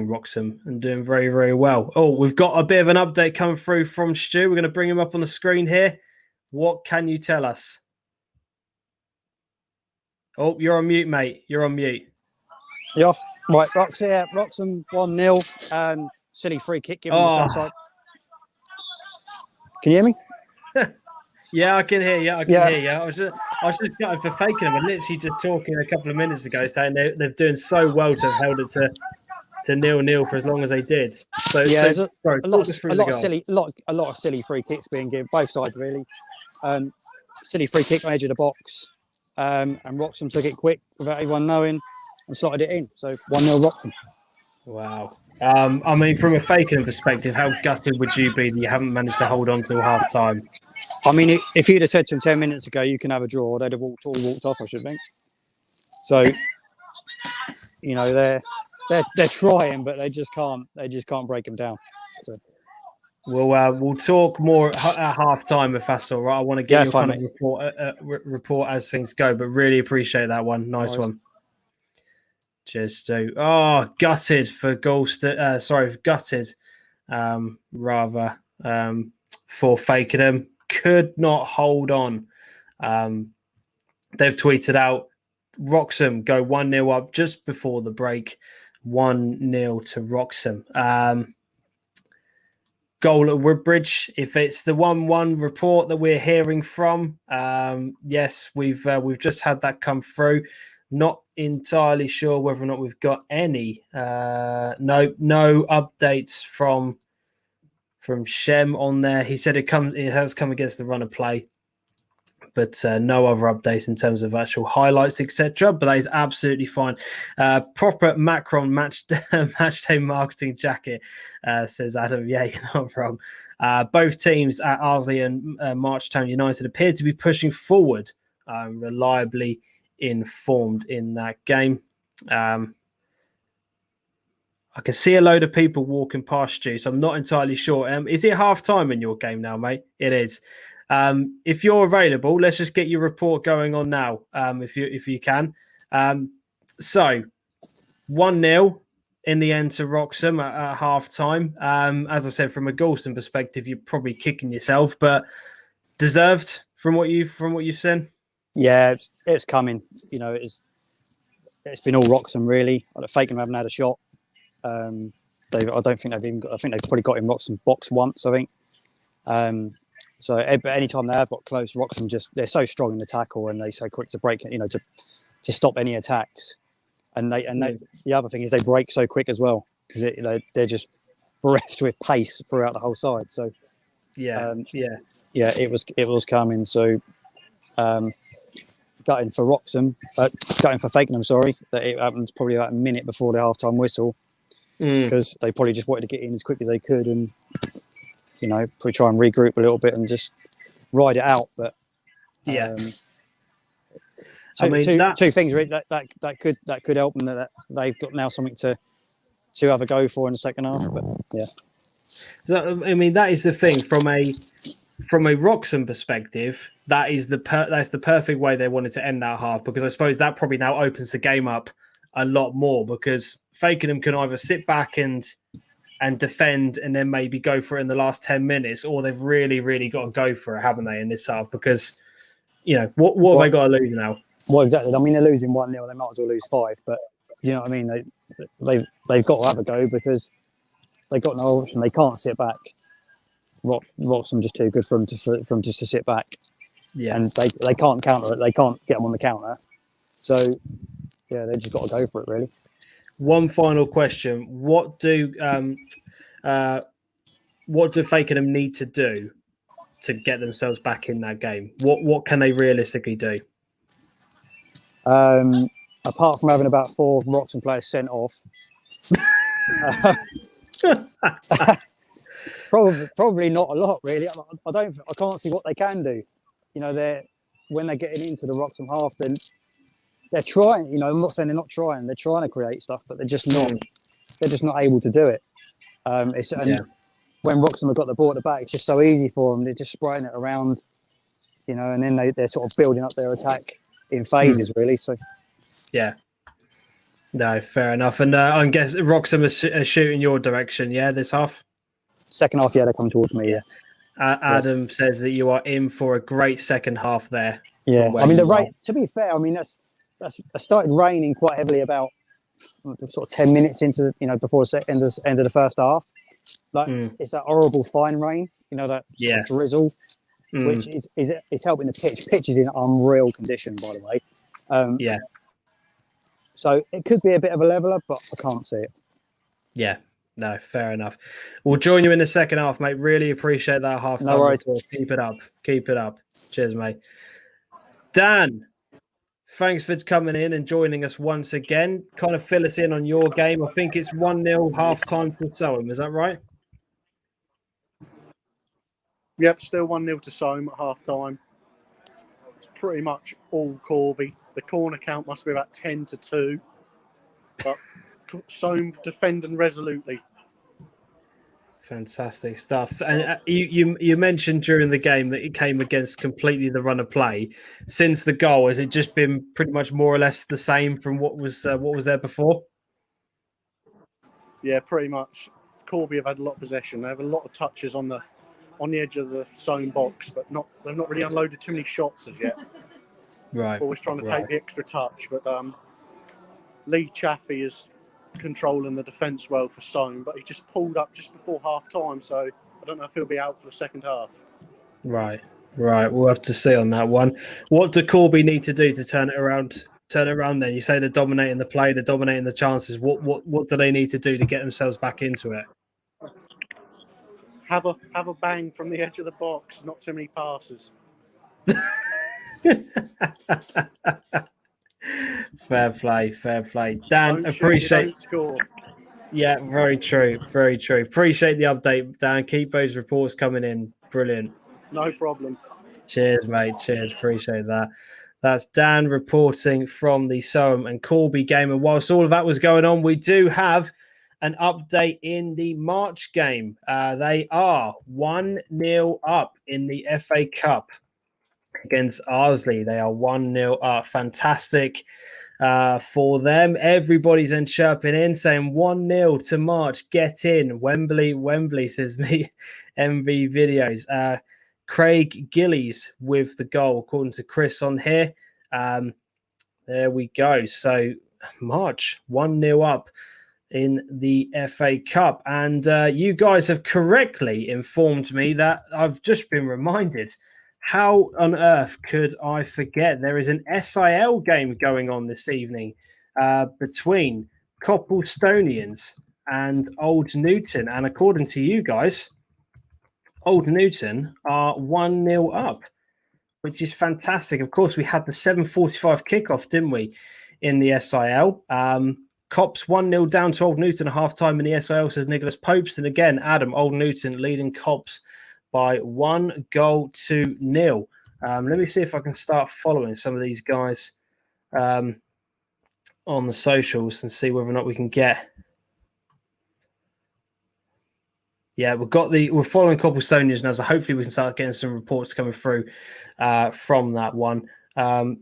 Wroxham and doing very, very well. Oh, we've got a bit of an update coming through from Stu. We're going to bring him up on the screen here. What can you tell us? Oh, you're on mute, mate. You're on mute. Yeah, right. Wroxham 1-0. Silly free kick given just outside. Can you hear me? Yeah, I can hear you. I can hear you. I was just gutted for Fakenham. I literally just talking a couple of minutes ago saying they're doing so well to have held it to 0-0 for as long as they did. So yeah, there's a lot of silly free kicks being given both sides really. Silly free kick on the edge of the box, and Wroxham took it quick without anyone knowing and slotted it in. So 1-0 Wroxham. Wow. I mean, from a Fakenham perspective, how gutted would you be that you haven't managed to hold on till half time? I mean, if you'd have said to them 10 minutes ago, you can have a draw, they'd have walked off, I should think. So, you know, they're trying, but they just can't break them down. So. We'll talk more at half time if that's all right. I want to get your kind of report as things go, but really appreciate that one. Nice one. Cheers, Stu. Oh, gutted for gutted for Fakenham. Could not hold on. They've tweeted out, Wroxham go 1-0 up just before the break. 1-0 to Wroxham. Goal at Woodbridge. If it's the 1-1 report that we're hearing from, yes, we've just had that come through. Not entirely sure whether or not we've got any. No updates from Shem on there. He said it has come against the run of play, but no other updates in terms of actual highlights, etc. But that is absolutely fine. Proper Macron match day marketing jacket, says Adam. Yeah, you're not wrong. Both teams at Arsley and Marchtown United appear to be pushing forward, reliably informed in that game. I can see a load of people walking past you, so I'm not entirely sure. Is it half time in your game now, mate? It is. If you're available, let's just get your report going on now, if you can. So 1-0 in the end to Wroxham at half time. As I said, from a Galston perspective, you're probably kicking yourself, but deserved from what you've seen. Yeah, it's coming. You know, it's been all Wroxham really. Fakenham haven't had a shot. I don't think they've even got. I think they've probably got in Wroxham box once. I think. So, but anytime they have got close, Wroxham they're so strong in the tackle and they're so quick to break. You know, to stop any attacks. And the other thing is they break so quick as well because they're just bereft with pace throughout the whole side. So it was coming. So. But gutting for Wroxham, gutting for Fakenham, sorry, that it happened probably about a minute before the half-time whistle, because they probably just wanted to get in as quick as they could and, probably try and regroup a little bit and just ride it out. But two things really that could help them, that they've got now something to have a go for in the second half. But yeah, so, I mean, that is the thing from a Wroxham perspective. That's the perfect way they wanted to end that half, because I suppose that probably now opens the game up a lot more, because Fakenham can either sit back and defend and then maybe go for it in the last 10 minutes, or they've really, really got to go for it, haven't they, in this half? Because, what have they got to lose now? Well, exactly. I mean, they're losing 1-0. They might as well lose 5. But you know what I mean? They've got to have a go, because they've got no option. They can't sit back. Wroxham just too good for them just to sit back. Yeah. And they can't counter it. They can't get them on the counter. So, yeah, they just got to go for it, really. One final question: What do Fakenham need to do to get themselves back in that game? What can they realistically do? Apart from having about 4 Wroxham players sent off, probably not a lot, really. I can't see what they can do. When they're getting into the Wroxham half, then they're trying. I'm not saying they're not trying. They're trying to create stuff, but they're just not. They're just not able to do it. When Wroxham have got the ball at the back, it's just so easy for them. They're just spraying it around, and then they're sort of building up their attack in phases, really. So, yeah. No, fair enough. And I guess Wroxham is shooting your direction, this half? Second half, they're coming towards me, Adam says that you are in for a great second half there. Yeah, I mean, the rain, to be fair, I mean, that's started raining quite heavily about sort of 10 minutes into, before the end of the first half. It's that horrible fine rain, that sort of drizzle, which is helping the pitch. Pitch is in unreal condition, by the way. So it could be a bit of a leveler, but I can't see it. Yeah, no, fair enough. We'll join you in the second half, mate. Really appreciate that half time. No worries. Keep it up. Keep it up. Cheers, mate. Dan, thanks for coming in and joining us once again. Kind of fill us in on your game. I think it's 1-0 half time to Soham. Is that right? Yep, still 1-0 to Soham at half time. It's pretty much all Corby. The corner count must be about 10-2. But Soham defending resolutely. Fantastic stuff. And you mentioned during the game that it came against completely the run of play. Since the goal, has it just been pretty much more or less the same from what was there before? Yeah, pretty much. Corby have had a lot of possession. They have a lot of touches on the edge of the Soham box, but they've not really unloaded too many shots as yet. Right. Always trying to take the extra touch, but Lee Chaffee is controlling the defence well for Soham, but he just pulled up just before half time, so I don't know if he'll be out for the second half. Right. We'll have to see on that one. What do Corby need to do to turn it around? Then you say they're dominating the play, they're dominating the chances. What do they need to do to get themselves back into it? Have a bang from the edge of the box, not too many passes. Fair play. Dan, appreciate. Yeah, very true. Appreciate the update, Dan. Keep those reports coming in. Brilliant. No problem. Cheers, mate. Cheers. Appreciate that. That's Dan reporting from the Soham and Corby game. And whilst all of that was going on, we do have an update in the March game. They are 1-0 up in the FA Cup against Arsley. They are 1-0 up. Fantastic for them. Everybody's then chirping in, saying 1-0 to March. Get in. Wembley, says me. MV Videos. Craig Gillies with the goal, according to Chris on here. There we go. So March, 1-0 up in the FA Cup. And you guys have correctly informed me that I've just been reminded. How on earth could I forget? There is an SIL game going on this evening between Copplestonians and Old Newton. And according to you guys, Old Newton are 1-0 up. which is fantastic. Of course, we had the 7:45 kickoff, didn't we, in the SIL? Cops 1-0 down to Old Newton at halftime in the SIL, says Nicholas Popes. And again, Adam, Old Newton leading Cops by 1-0. Let me see if I can start following some of these guys on the socials and see whether or not we can get. Yeah, we're following Cobblestonians now, so hopefully we can start getting some reports coming through from that one.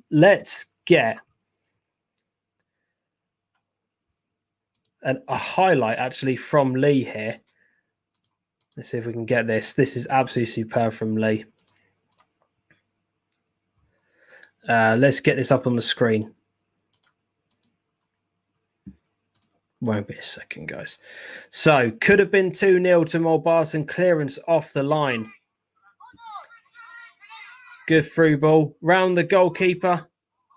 Let's get a highlight actually from Lee here. Let's see if we can get this. This is absolutely superb from Lee. Let's get this up on the screen. Won't be a second, guys. So, could have been 2-0 to Mulbarton. Clearance off the line. Good through ball. Round the goalkeeper.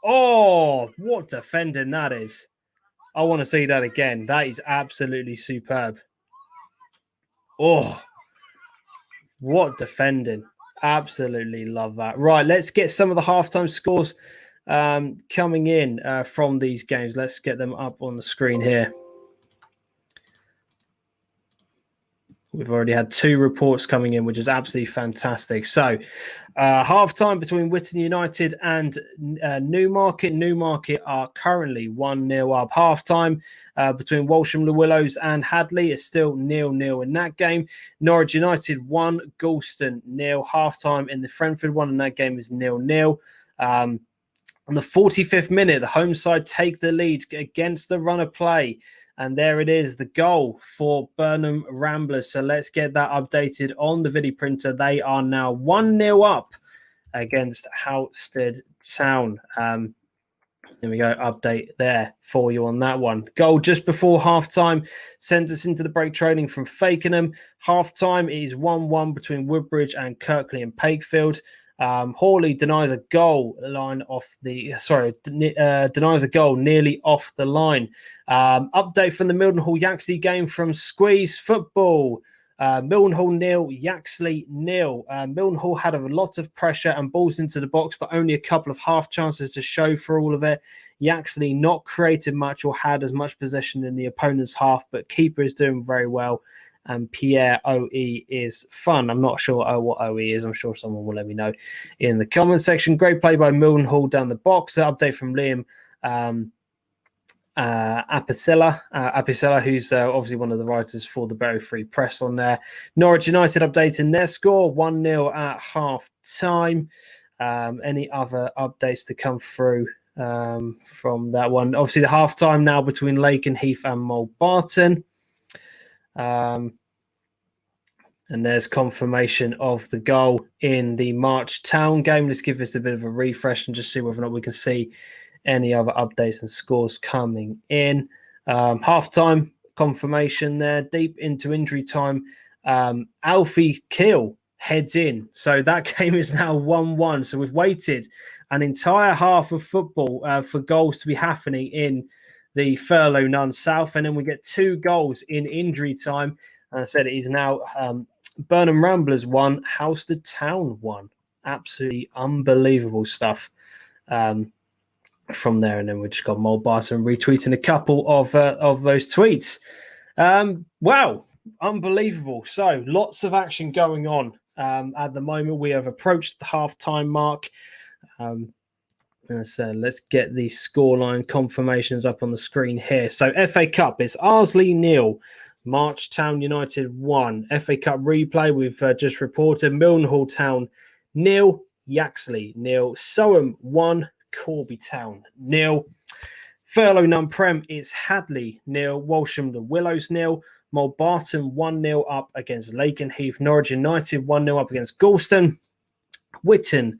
Oh, what defending that is. I want to see that again. That is absolutely superb. Oh, what defending. Absolutely love that. Right, let's get some of the halftime scores coming in from these games. Let's get them up on the screen here. We've already had 2 reports coming in, which is absolutely fantastic. So, half-time between Witton United and Newmarket. Newmarket are currently 1-0 up. Half-time between Walsham the Willows and Hadley is still 0-0 in that game. Norwich United 1, Galston 0. Half-time in the Frenford one, and that game is 0-0. On the 45th minute, the home side take the lead against the run of play. And there it is, the goal for Burnham Ramblers. So let's get that updated on the video printer. They are now 1-0 up against Houstead Town. There we go, update there for you on that one. Goal just before halftime sends us into the break training from Fakenham. Halftime is 1-1 between Woodbridge and Kirkley and Pakefield. Hawley denies a goal nearly off the line. Update from the Mildenhall Yaxley game from Squeeze Football. Mildenhall 0, Yaxley 0. Mildenhall had a lot of pressure and balls into the box, but only a couple of half chances to show for all of it. Yaxley not created much or had as much possession in the opponent's half, but keeper is doing very well. And Pierre OE is fun. I'm not sure what OE is. I'm sure someone will let me know in the comment section. Great play by Mildenhall down the box. Update from Liam Apicella, who's obviously one of the writers for the Bury Free Press on there. Norwich United updating their score 1-0 at half time. Any other updates to come through from that one? Obviously, the half time now between Lakenheath and Mulbarton. And there's confirmation of the goal in the March Town game. Let's give this a bit of a refresh and just see whether or not we can see any other updates and scores coming in. Halftime confirmation there, deep into injury time. Alfie Kill heads in. So that game is now 1-1. So we've waited an entire half of football for goals to be happening in the Furlough Nunn South. And then we get 2 goals in injury time. And I said it is now Burnham Ramblers 1, Houstead Town 1. Absolutely unbelievable stuff from there. And then we just got Mulbarton retweeting a couple of those tweets. Wow, unbelievable. So lots of action going on at the moment. We have approached the halftime mark. So let's get the scoreline confirmations up on the screen here. So FA Cup, it's Arsley 0. March Town United 1. FA Cup replay, we've just reported. Mildenhall Town 0. Yaxley 0. Soham 1. Corby Town 0. Furlough Nunn Prem is Hadley 0. Walsham the Willows 0. Mulbarton 1-0 up against Lakenheath. Norwich United 1-0 up against Galston. Witton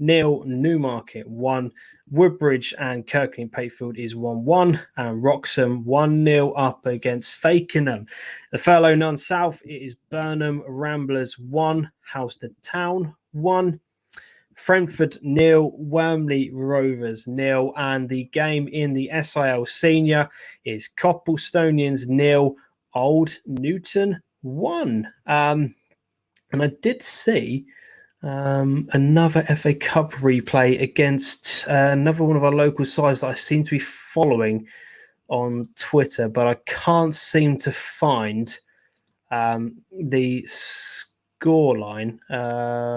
0. Newmarket 1. Woodbridge and Kirkley and Pakefield is 1-1, and Wroxham 1-0 up against Fakenham. The Furlough Nunn South, it is Burnham Ramblers 1, Houstead Town 1, Frenford 0, Wormley Rovers 0, and the game in the SIL Senior is Cobblestonians 0, Old Newton 1. And I did see Another FA Cup replay against another one of our local sides that I seem to be following on Twitter, but I can't seem to find the scoreline.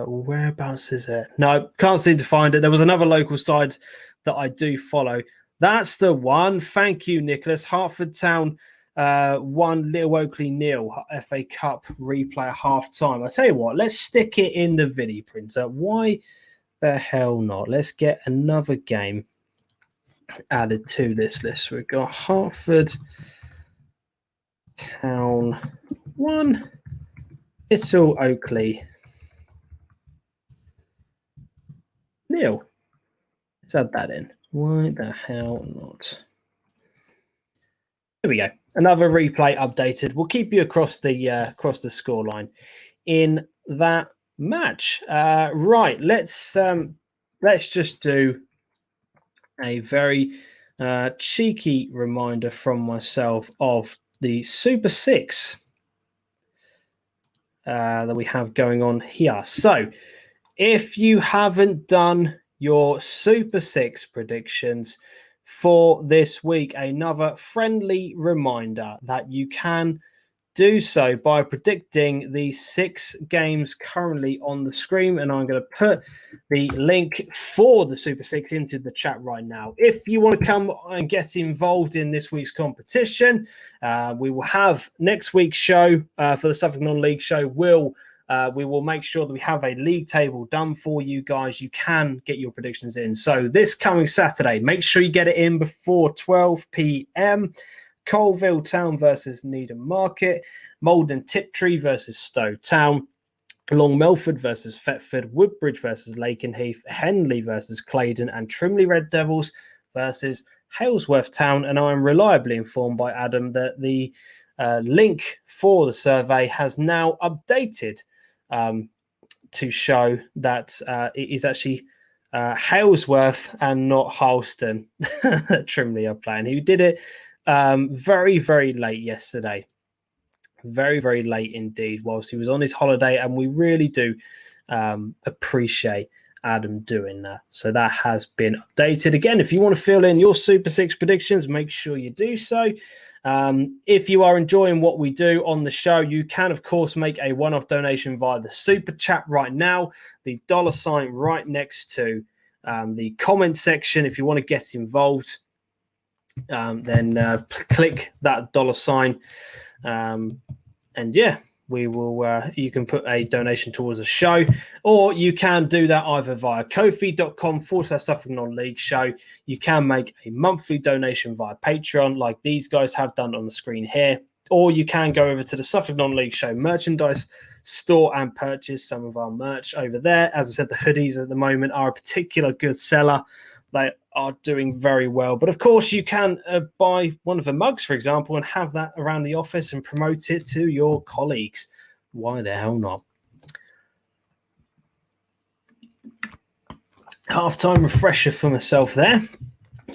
Whereabouts is it? No, can't seem to find it. There was another local side that I do follow. That's the one. Thank you, Nicholas. Hertford Town 1, Little Oakley 0, FA Cup replay at half time. I tell you what, let's stick it in the video printer. Why the hell not? Let's get another game added to this list. We've got Hertford Town 1, Little Oakley 0. Let's add that in. Why the hell not? Here we go. Another replay updated. We'll keep you across the scoreline in that match. Right. Let's just do a very cheeky reminder from myself of the Super 6 that we have going on here. So if you haven't done your Super 6 predictions for this week, another friendly reminder that you can do so by predicting the 6 games currently on the screen. And I'm going to put the link for the Super 6 into the chat right now. If you want to come and get involved in this week's competition, we will have next week's show for the Suffolk Non-League show. We will make sure that we have a league table done for you guys. You can get your predictions in. So this coming Saturday, make sure you get it in before 12 p.m. Colville Town versus Needham Market, Malden Tiptree versus Stowe Town, Long Melford versus Thetford, Woodbridge versus Lakenheath, Henley versus Claydon, and Trimley Red Devils versus Halesworth Town. And I'm reliably informed by Adam that the link for the survey has now updated to show that it is actually Halesworth and not Harleston that Trimley are playing. He did it very, very late yesterday. Very, very late indeed, whilst he was on his holiday. And we really do appreciate Adam doing that. So that has been updated. Again, if you want to fill in your Super 6 predictions, make sure you do so. If you are enjoying what we do on the show, you can, of course, make a one-off donation via the Super Chat right now. The $ right next to the comment section. If you want to get involved, then click that $. And yeah, we will. You can put a donation towards the show, or you can do that either via kofi.com/Suffolk Non-League show. You can make a monthly donation via Patreon, like these guys have done on the screen here, or you can go over to the Suffolk Non-League show merchandise store and purchase some of our merch over there. As I said, the hoodies at the moment are a particular good seller. They are doing very well. But of course, you can buy one of the mugs, for example, and have that around the office and promote it to your colleagues. Why the hell not? Halftime refresher for myself there.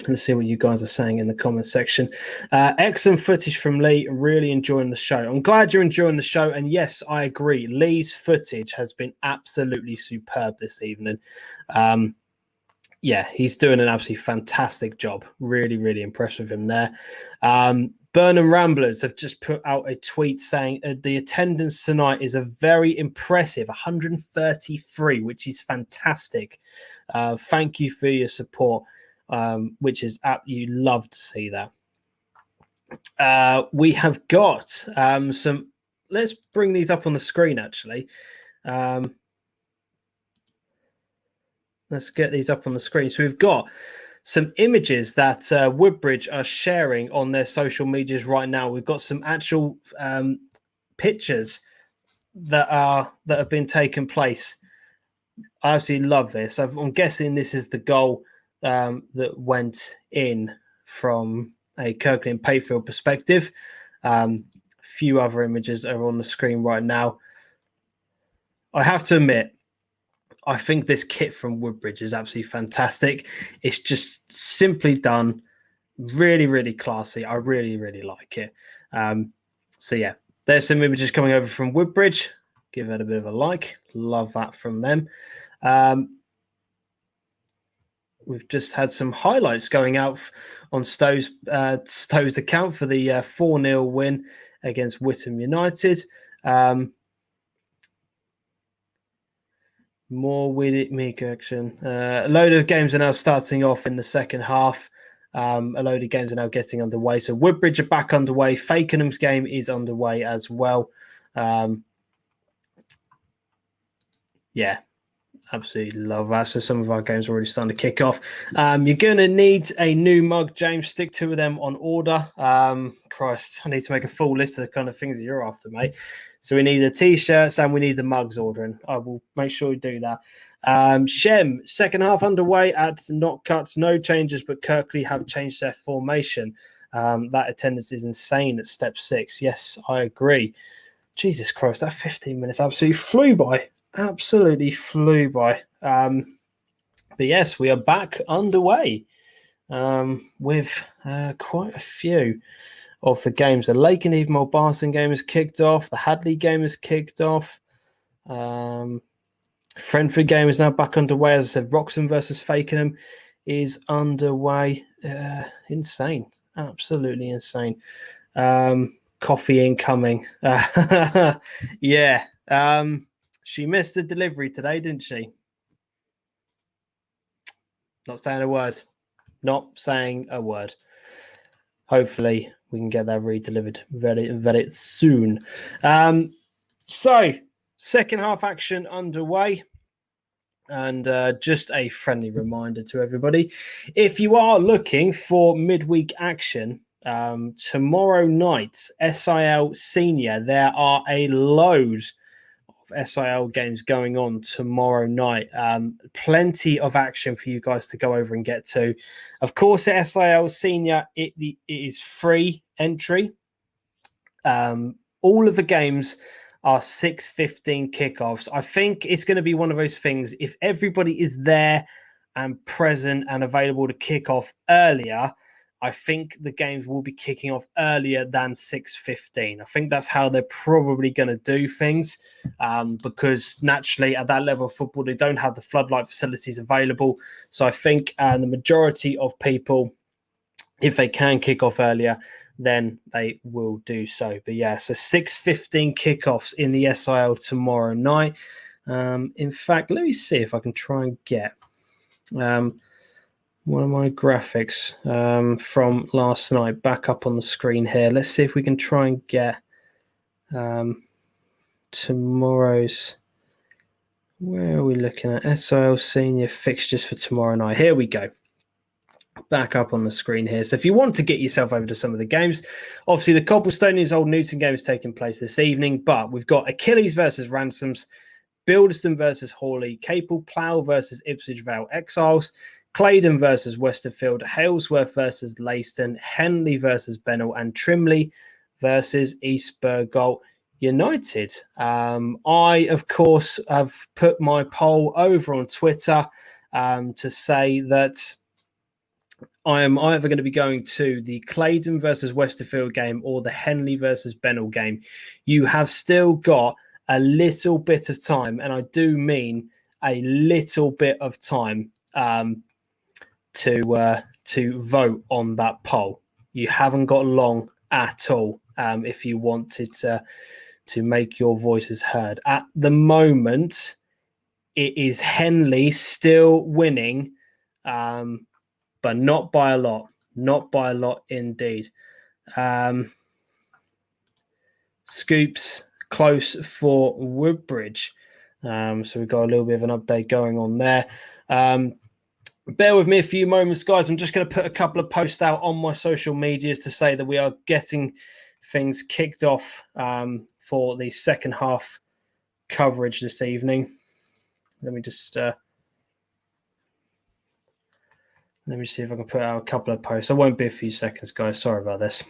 Let's see what you guys are saying in the comment section. Excellent footage from Lee. Really enjoying the show. I'm glad you're enjoying the show. And yes, I agree. Lee's footage has been absolutely superb this evening. Yeah, he's doing an absolutely fantastic job. Really, really impressed with him there. Burnham Ramblers have just put out a tweet saying the attendance tonight is a very impressive 133, which is fantastic. Thank you for your support, which is you love to see that. We have got some. Let's bring these up on the screen, actually. Let's get these up on the screen. So we've got some images that Woodbridge are sharing on their social medias right now. We've got some actual pictures that have been taken place. I absolutely love this. I'm guessing this is the goal that went in from a Kirkley and Payfield perspective. Few other images are on the screen right now. I have to admit, I think this kit from Woodbridge is absolutely fantastic. It's just simply done, really, really classy. I really, really like it. So yeah, there's some images coming over from Woodbridge. Give it a bit of a like. Love that from them. We've just had some highlights going out on Stowe's account for the 4-0 win against Witham United. More weak action. A load of games are now starting off in the second half. A load of games are now getting underway. So Woodbridge are back underway. Fakenham's game is underway as well. Yeah, absolutely love that. So some of our games are already starting to kick off. You're going to need a new mug, James. Stick 2 of them on order. Christ, I need to make a full list of the kind of things that you're after, mate. So we need the T-shirts and we need the mugs ordering. I will make sure we do that. Shem, second half underway at Not Cuts. No changes, but Kirkley have changed their formation. That attendance is insane at step 6. Yes, I agree. Jesus Christ, that 15 minutes absolutely flew by. Absolutely flew by. But yes, we are back underway with quite a few of the games. The Lake and Evenmore Barton game has kicked off. The Hadley game has kicked off. Friendford game is now back underway. As I said, Wroxham versus Fakenham is underway. Insane. Absolutely insane. Coffee incoming. Yeah. She missed the delivery today, didn't she? Not saying a word. Not saying a word. Hopefully, we can get that redelivered very, very soon. So, second half action underway. And just a friendly reminder to everybody, if you are looking for midweek action, tomorrow night, SIL Senior, there are a load of SIL games going on tomorrow night. Plenty of action for you guys to go over and get to. Of course, at SIL Senior, it is free entry. All of the games are 6:15 kickoffs. I think it's going to be one of those things. If everybody is there and present and available to kick off earlier, I think the games will be kicking off earlier than 6:15. I think that's how they're probably going to do things, because naturally at that level of football, they don't have the floodlight facilities available. So I think the majority of people, if they can kick off earlier, then they will do so. But yeah, so 6:15 kickoffs in the SIL tomorrow night. In fact, let me see if I can try and get one of my graphics from last night back up on the screen here. Let's see if we can try and get tomorrow's. Where are we looking at? SIL Senior fixtures for tomorrow night. Here we go. Back up on the screen here. So if you want to get yourself over to some of the games, obviously the Cobblestonians Old Newton game is taking place this evening, but we've got Achilles versus Ransoms, Bilderston versus Hawley, Capel Plough versus Ipswich Vale Exiles, Claydon versus Westerfield, Halesworth versus Leiston, Henley versus Bennell, and Trimley versus East Burgolt United. I, of course, have put my poll over on Twitter to say that I am either going to be going to the Claydon versus Westerfield game or the Henley versus Bennell game. You have still got a little bit of time, and I do mean a little bit of time to vote on that poll. You haven't got long at all if you wanted to make your voices heard. At the moment, it is Henley still winning, but not by a lot. Not by a lot indeed. Scoops close for Woodbridge. So we've got a little bit of an update going on there. Bear with me a few moments, guys. I'm just going to put a couple of posts out on my social medias to say that we are getting things kicked off for the second half coverage this evening. Let me just let me see if I can put out a couple of posts. I won't be a few seconds, guys. Sorry about this.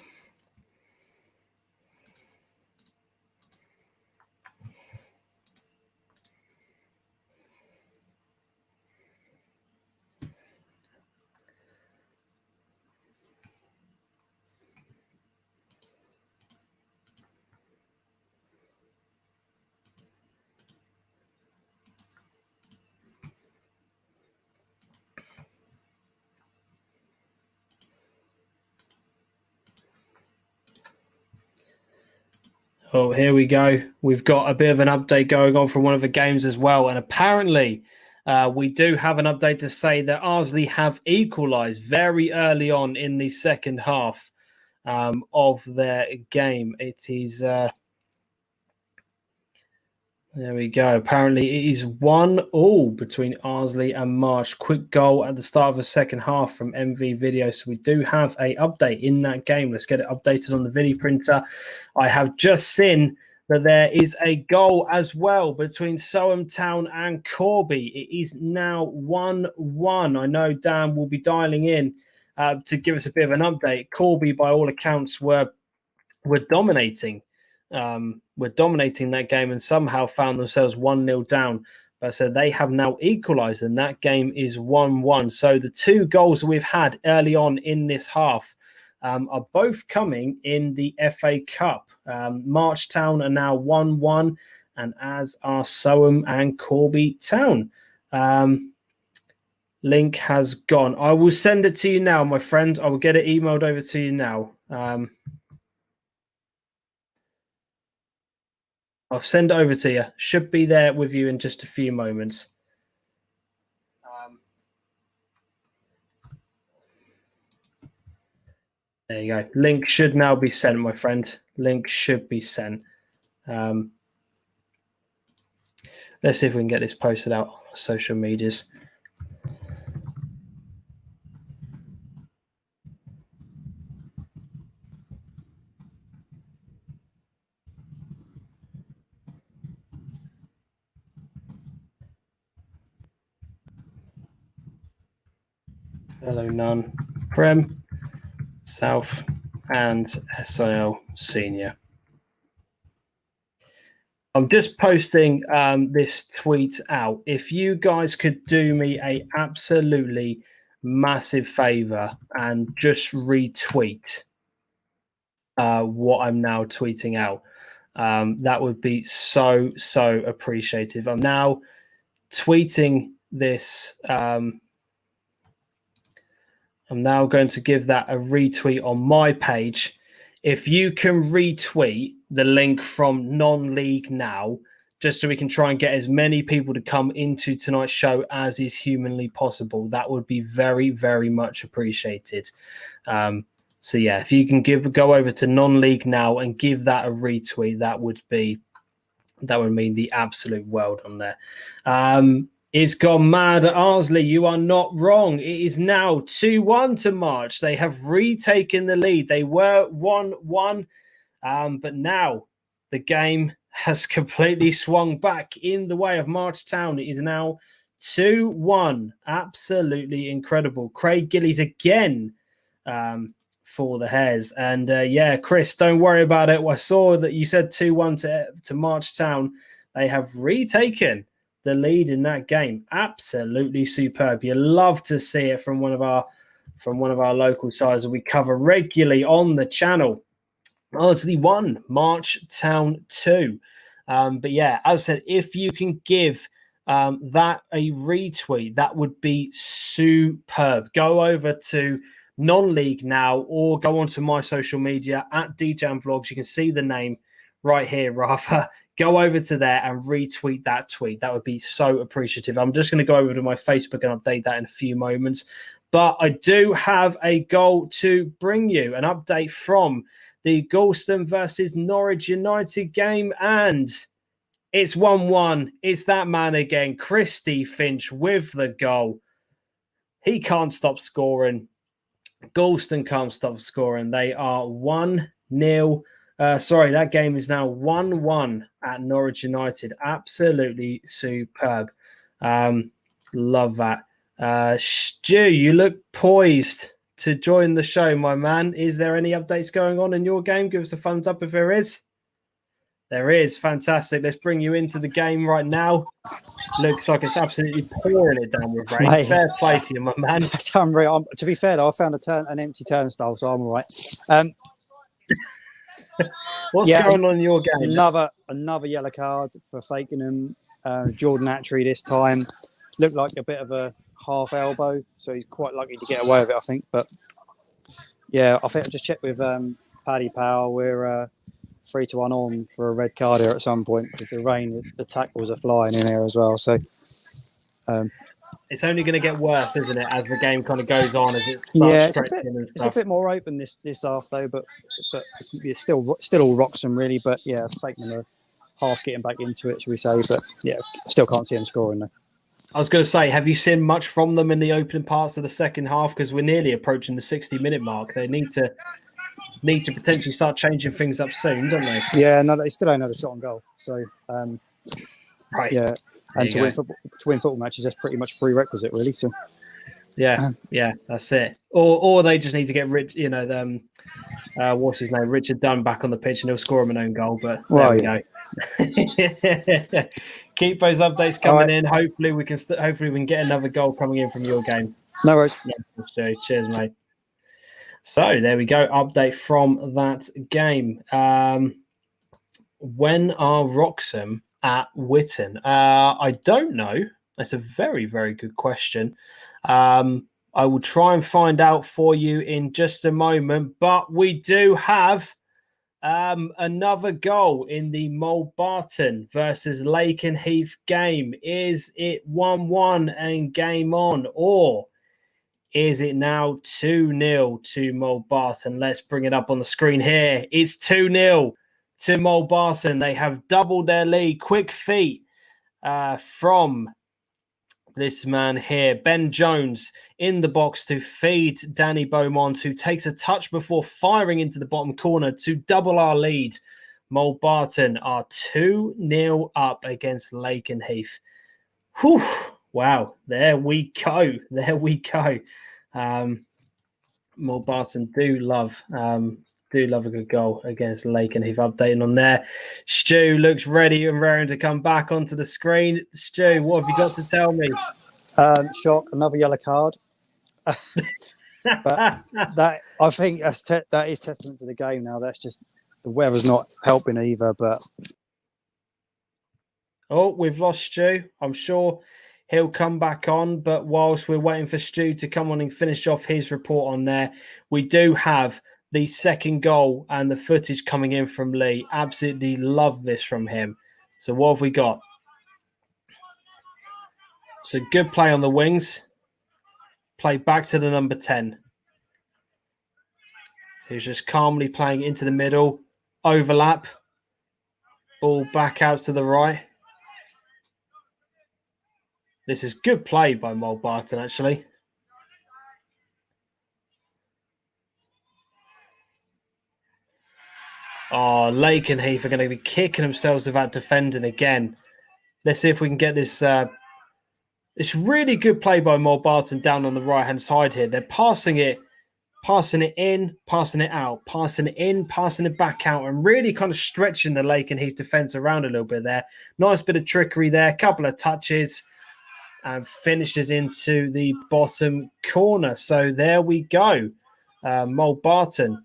Oh, here we go. We've got a bit of an update going on from one of the games as well. And apparently, we do have an update to say that Arsley have equalised very early on in the second half of their game. It is... there we go. Apparently, it is 1-1 between Arsley and Marsh. Quick goal at the start of the second half from MV Video. So we do have a update in that game. Let's get it updated on the video printer. I have just seen that there is a goal as well between Soham Town and Corby. It is now 1-1. I know Dan will be dialing in to give us a bit of an update. Corby, by all accounts, were dominating. Were dominating that game and somehow found themselves 1-0 down. But so they have now equalised, and that game is 1-1. So the two goals we've had early on in this half are both coming in the FA Cup. March Town are now 1-1, and as are Soham and Corby Town. Link has gone. I will send it to you now, my friend. I will get it emailed over to you now. I'll send it over to you. Should be there with you in just a few moments. There you go. Link should now be sent, my friend. Link should be sent. Let's see if we can get this posted out on social medias. Hello, None. Prem, South, and SIL Senior. I'm just posting this tweet out. If you guys could do me a absolutely massive favor and just retweet what I'm now tweeting out, that would be so appreciative. I'm now tweeting this. I'm now going to give that a retweet on my page. If you can retweet the link from non-league now, just so we can try and get as many people to come into tonight's show as is humanly possible, that would be very much appreciated. So yeah, if you can go over to non-league now and give that a retweet, that would mean the absolute world on there. It's gone mad at Arsley. You are not wrong. It is now 2-1 to March. They have retaken the lead. They were 1-1, but now the game has completely swung back in the way of March Town. It is now 2-1. Absolutely incredible. Craig Gillies again for the Hares. And yeah, Chris, don't worry about it. I saw that you said 2-1 to March Town. They have retaken the lead in that game. Absolutely superb. You love to see it from one of our local sides that we cover regularly on the channel. Arsley 1, March Town 2. But yeah, as I said, if you can give that a retweet, that would be superb. Go over to non-league now or go onto my social media at DJam Vlogs. You can see the name right here, Rafa. Go over to there and retweet that tweet. That would be so appreciative. I'm just going to go over to my Facebook and update that in a few moments. But I do have a goal to bring you, an update from the Galston versus Norwich United game. And it's 1-1. It's that man again, Christy Finch with the goal. He can't stop scoring. Galston can't stop scoring. They are 1-0. That game is now 1-1 at Norwich United. Absolutely superb. Love that. Stu, you look poised to join the show, my man. Is there any updates going on in your game? Give us a thumbs up if there is. There is. Fantastic. Let's bring you into the game right now. Looks like it's absolutely pouring it down with rain. Mate. Fair play to you, my man. To be fair, though, I found an empty turnstile, so I'm all right. What's going on in your game? Another yellow card for Fakenham. Jordan Attree this time. Looked like a bit of a half elbow, so he's quite lucky to get away with it, I think. But yeah, I think I just checked with Paddy Powell. 3-1 on for a red card here at some point because the rain, the tackles are flying in here as well. So it's only going to get worse, isn't it, as the game kind of goes on, as it starts yeah, stretching and it's a stuff. bit more open this half though, but it's still all Wroxham really. But yeah, Fakenham are half getting back into it, should we say? But yeah, still can't see them scoring though. I was going to say, have you seen much from them in the opening parts of the second half? Because we're nearly approaching the 60-minute mark. They need to potentially start changing things up soon, don't they? Yeah, no, they still don't have a shot on goal. So Right. yeah, and to win football matches, that's pretty much prerequisite, really. So yeah, that's it. Or they just need to get Rich, what's his name, Richard Dunn back on the pitch, and he'll score him an own goal. But there we go. Keep those updates coming in. Hopefully we can get another goal coming in from your game. No worries. Yeah, cheers, mate. So there we go. Update from that game. When are Wroxham at Witton? I don't know. That's a very, very good question. I will try and find out for you in just a moment. But we do have another goal in the Mulbarton versus Lakenheath game. Is it 1-1 and game on, or is it now 2-0 to Mulbarton? Let's bring it up on the screen here. It's 2-0 to Mulbarton. They have doubled their lead. Quick feet from this man here, Ben Jones, in the box to feed Danny Beaumont, who takes a touch before firing into the bottom corner to double our lead. Mulbarton are 2-0 up against Lakenheath. Whew. Wow, there we go. Mulbarton do love a good goal against Lakenheath. Updating on there. Stu looks ready and raring to come back onto the screen. Stu, what have you got to tell me? Shock, another yellow card. But that, I think that is testament to the game now. That's just, the weather's not helping either. But we've lost Stu. I'm sure he'll come back on. But whilst we're waiting for Stu to come on and finish off his report on there, we do have the second goal and the footage coming in from Lee. Absolutely love this from him. So what have we got? So good play on the wings. Play back to the number 10. Who's just calmly playing into the middle. Overlap. Ball back out to the right. This is good play by Mulbarton, actually. Oh, Lakenheath are going to be kicking themselves about defending again. Let's see if we can get this. It's really good play by Mulbarton down on the right-hand side here. They're passing it in, passing it out, passing it in, passing it back out, and really kind of stretching the Lakenheath defence around a little bit there. Nice bit of trickery there, couple of touches, and finishes into the bottom corner. So there we go. Mulbarton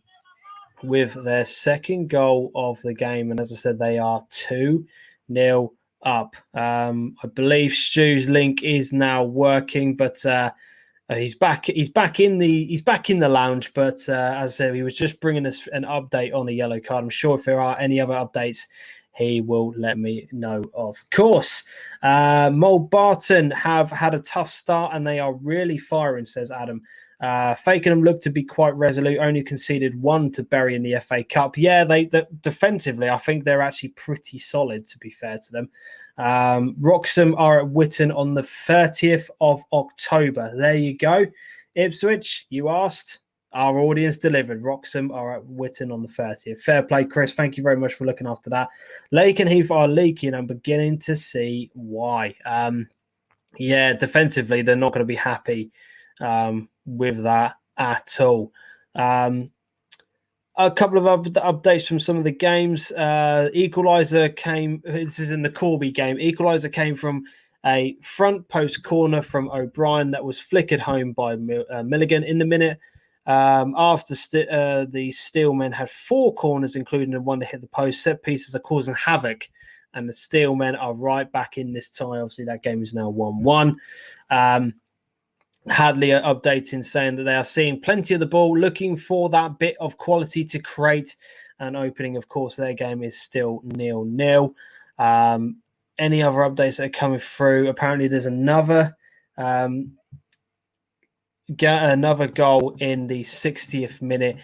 with their second goal of the game. And as I said, they are 2-0 up. I believe Stu's link is now working, but he's back in the lounge. But as I said, he was just bringing us an update on the yellow card. I'm sure if there are any other updates, he will let me know, of course. Mulbarton have had a tough start and they are really firing, says Adam. Fakenham looked to be quite resolute, only conceded 1 to Bury in the FA Cup. Yeah, they defensively, I think they're actually pretty solid, to be fair to them. Wroxham are at Witton on the 30th of October. There you go. Ipswich, you asked. Our audience delivered. Wroxham are at Witton on the 30th. Fair play, Chris. Thank you very much for looking after that. Lakenheath are leaking. I'm beginning to see why. Yeah, defensively, they're not going to be happy with that at all. A couple of updates from some of the games. Equaliser came. This is in the Corby game. Equaliser came from a front post corner from O'Brien that was flickered home by Milligan in the minute. After the Steelmen had 4 corners, including the one that hit the post. Set pieces are causing havoc, and the Steelmen are right back in this tie. Obviously, that game is now 1-1. Hadley are updating, saying that they are seeing plenty of the ball, looking for that bit of quality to create and Opening, of course, their game is still 0-0. Any other updates that are coming through? Apparently, there's another goal in the 60th minute.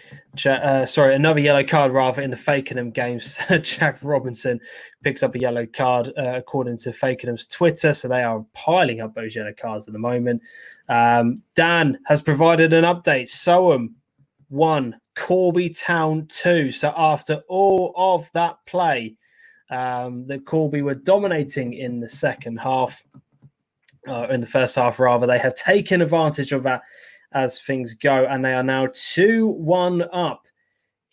Another yellow card rather in the Fakenham games. Jack Robinson picks up a yellow card according to Fakenham's Twitter. So they are piling up those yellow cards at the moment. Dan has provided an update. Soham 1, Corby Town 2. So after all of that play, that Corby were dominating in the second half, in the first half rather, they have taken advantage of that as things go, and they are now 2-1 up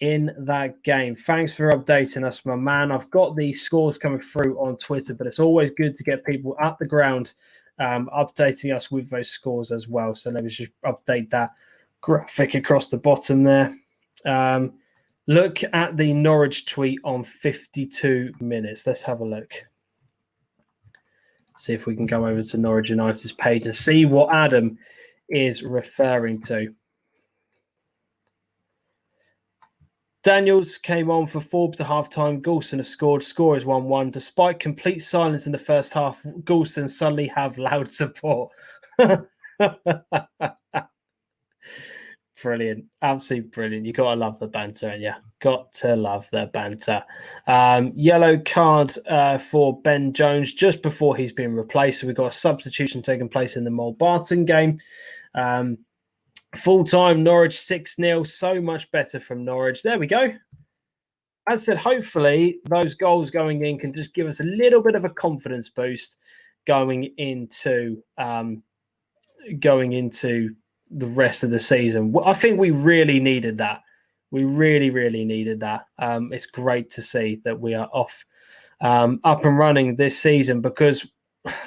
in that game. Thanks for updating us, my man. I've got the scores coming through on Twitter, but it's always good to get people at the ground updating us with those scores as well. So let me just update that graphic across the bottom there. Look at the Norwich tweet on 52 minutes. Let's have a look. See if we can go over to Norwich United's page and see what Adam is referring to. Daniels came on for Forbes to half-time. Goulston have scored. Score is 1-1. Despite complete silence in the first half, Goulston suddenly have loud support. Brilliant. Absolutely brilliant. You got to love the banter, and yeah, got to love the banter. Yellow card for Ben Jones just before he's been replaced. So we've got a substitution taking place in the Mole Barton game. Full-time Norwich 6-0. So much better from Norwich. There we go. As I said, hopefully those goals going in can just give us a little bit of a confidence boost going into the rest of the season. I think we really needed that. We really, really needed that. It's great to see that we are off up and running this season because,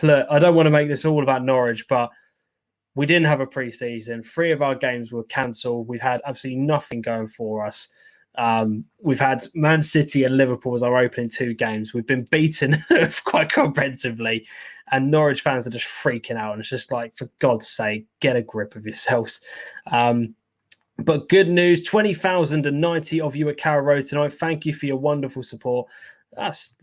look, I don't want to make this all about Norwich, but we didn't have a pre-season. 3 of our games were cancelled. We've had absolutely nothing going for us. We've had Man City and Liverpool as our opening 2 games. We've been beaten quite comprehensively, and Norwich fans are just freaking out. And it's just like, for God's sake, get a grip of yourselves. But good news, 20,090 of you at Carrow Road tonight. Thank you for your wonderful support. That's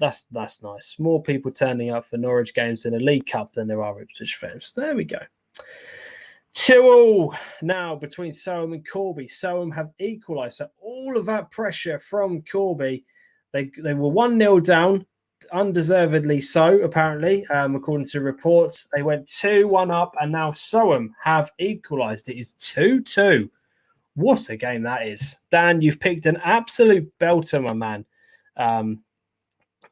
nice. More people turning up for Norwich games in a League Cup than there are Ipswich fans. There we go. 2-2 now between Soham and Corby. Soham have equalised. So all of that pressure from Corby, they were 1-0 down, undeservedly so, apparently, according to reports. They went 2-1 up, and now Soham have equalised. It is 2-2. What a game that is. Dan, you've picked an absolute belter, my man,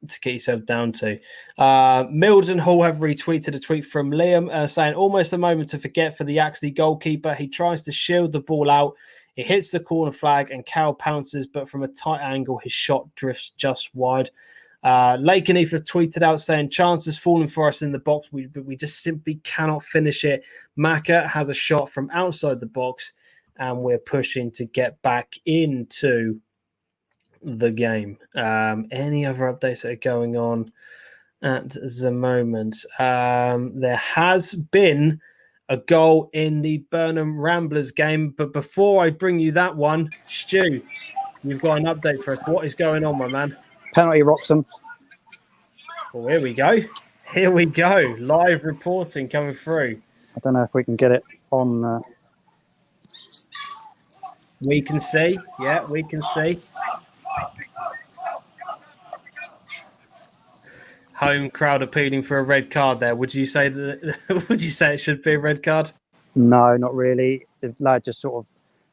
to get yourself down to. Milden Hall have retweeted a tweet from Liam saying, almost a moment to forget for the Axley goalkeeper. He tries to shield the ball out. It hits the corner flag and Cal pounces, but from a tight angle, his shot drifts just wide. Lakenheath have tweeted out saying, chances falling for us in the box. We just simply cannot finish it. Maka has a shot from outside the box, and we're pushing to get back into the game. Any other updates that are going on at the moment? There has been a goal in the Burnham Ramblers game, but before I bring you that one, Stu, you've got an update for us. What is going on, my man? Penalty, Wroxham. Well, here we go. Here we go. Live reporting coming through. I don't know if we can get it on. We can see. Yeah, we can see. Home crowd appealing for a red card there. Would you say that? Would you say it should be a red card? No, not really. The lad just sort of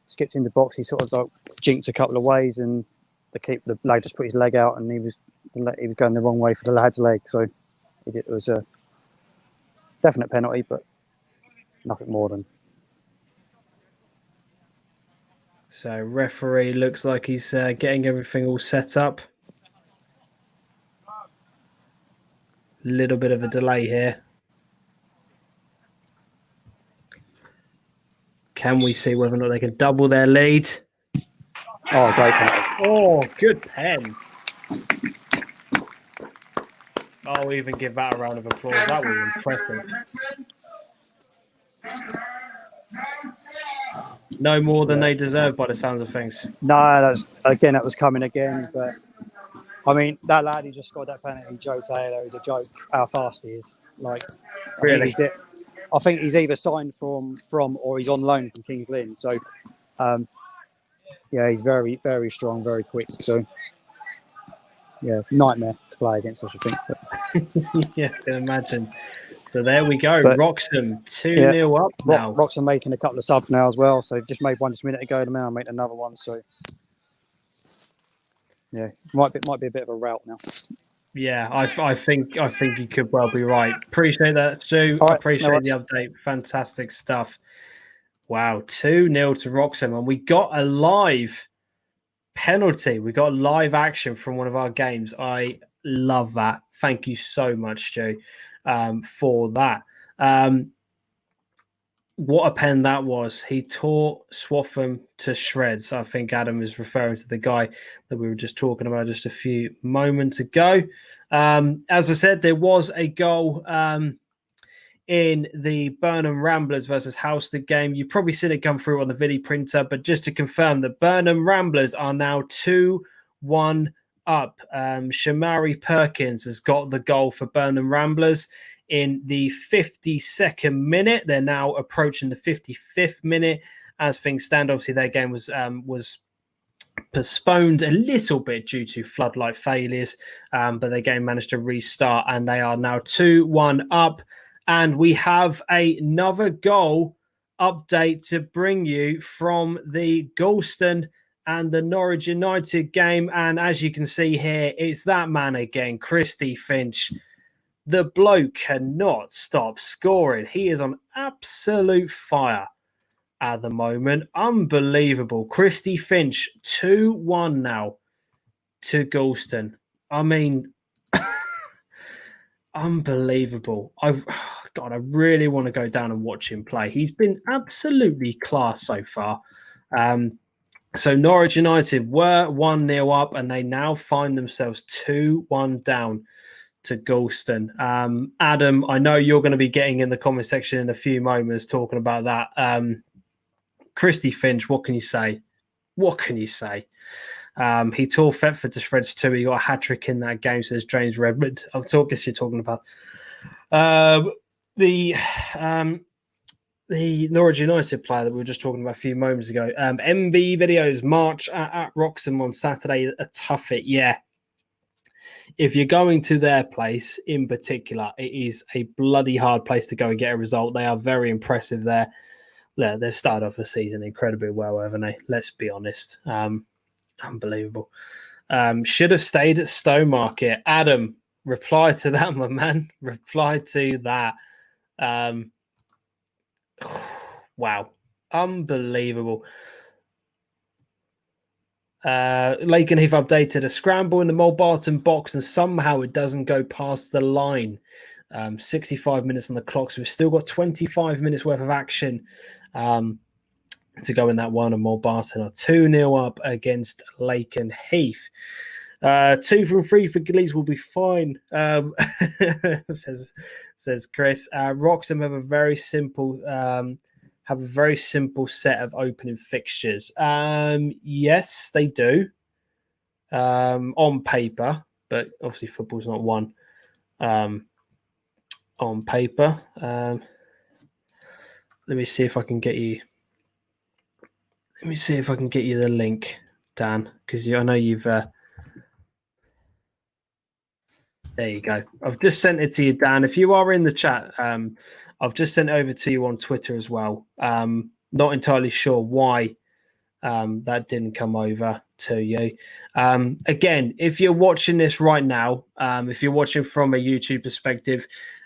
skipped in the box. He sort of like jinked a couple of ways, and the lad just put his leg out, and he was going the wrong way for the lad's leg. So it was a definite penalty, but nothing more than. So referee looks like he's getting everything all set up. Little bit of a delay here. Can we see whether or not they can double their lead? Oh, great penalty. Oh, good pen. I'll even give that a round of applause. That was impressive. No more than Yeah. they deserve by the sounds of things. No, that was coming again. But I mean, that lad who just scored that penalty, Joe Taylor, is a joke. How fast he is! Like, Really? I think he's either signed from or he's on loan from Kings Lynn. So, yeah, he's very, very strong, very quick. So, yeah, nightmare to play against, I should think. But, Yeah, I can imagine. So there we go. But, Roxham 2-0 up now. Rocks are making a couple of subs now as well. So they've just made one just a minute ago. Now made another one. So, yeah, might be a bit of a rout now. Yeah, I think you could well be right. Appreciate that, Stu. All right, Appreciate the no update. Fantastic stuff. Wow, 2-0 to Roxham, and we got a live penalty. We got live action from one of our games. I love that. Thank you so much, Stu, for that. What a pen that was. He tore Swaffham to shreds. I think Adam is referring to the guy that we were just talking about just a few moments ago. As I said, there was a goal in the Burnham Ramblers versus Housestead game. You've probably seen it come through on the video printer, but just to confirm, the Burnham Ramblers are now 2-1 up. Shamari Perkins has got the goal for Burnham Ramblers in the 52nd minute. They're now approaching the 55th minute. As things stand, obviously their game was postponed a little bit due to floodlight failures, but their game managed to restart, and they are now 2-1 up. And we have another goal update to bring you from the Galston and the Norwich United game. And as you can see here, it's that man again, Christy Finch. The bloke cannot stop scoring. He is on absolute fire at the moment. Unbelievable. Christy Finch, 2-1 now to Galston. I mean, unbelievable. God, I really want to go down and watch him play. He's been absolutely class so far. So Norwich United were 1-0 up, and they now find themselves 2-1 down to Galston. Adam, I know you're going to be getting in the comment section in a few moments talking about that. Christy Finch, what can you say? What can you say? He tore Thetford to shreds too. He got a hat-trick in that game, says James Redmond. I guess you're talking about the Norwich United player that we were just talking about a few moments ago. MV Videos March at Wroxham on Saturday. A tough it, yeah. If you're going to their place in particular, it is a bloody hard place to go and get a result. They are very impressive there. They've started off the season incredibly well, haven't they? Let's be honest. Unbelievable. Should have stayed at Stowmarket. Adam, reply to that, my man. Reply to that. Wow. Unbelievable. Lakenheath updated a scramble in the Mulbarton box, and somehow it doesn't go past the line. 65 minutes on the clock, so we've still got 25 minutes worth of action to go in that one. And Mulbarton are 2-0 up against Lakenheath. 2 from 3 for Gillies will be fine, says Chris. Wroxham have a very simple set of opening fixtures. Yes, they do. On paper, but obviously football's not one. On paper. Let me see if I can get you. Let me see if I can get you the link, Dan, because I know you've. There you go. I've just sent it to you, Dan. If you are in the chat, I've just sent it over to you on Twitter as well. Not entirely sure why that didn't come over to you. Again, if you're watching this right now, if you're watching from a YouTube perspective,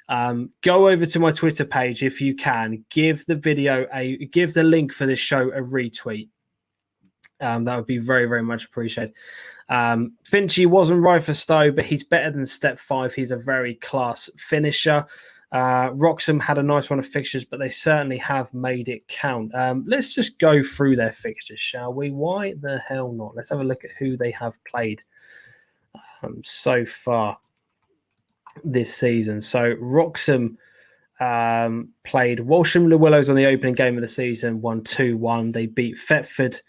go over to my Twitter page if you can. Give the link for this show a retweet. That would be very, very much appreciated. Finchy wasn't right for Stowe, but he's better than Step 5. He's a very class finisher. Wroxham had a nice run of fixtures, but they certainly have made it count. Let's just go through their fixtures, shall we? Why the hell not? Let's have a look at who they have played so far this season. So Wroxham played Walsham Le Willows on the opening game of the season, won 2-1. They beat Thetford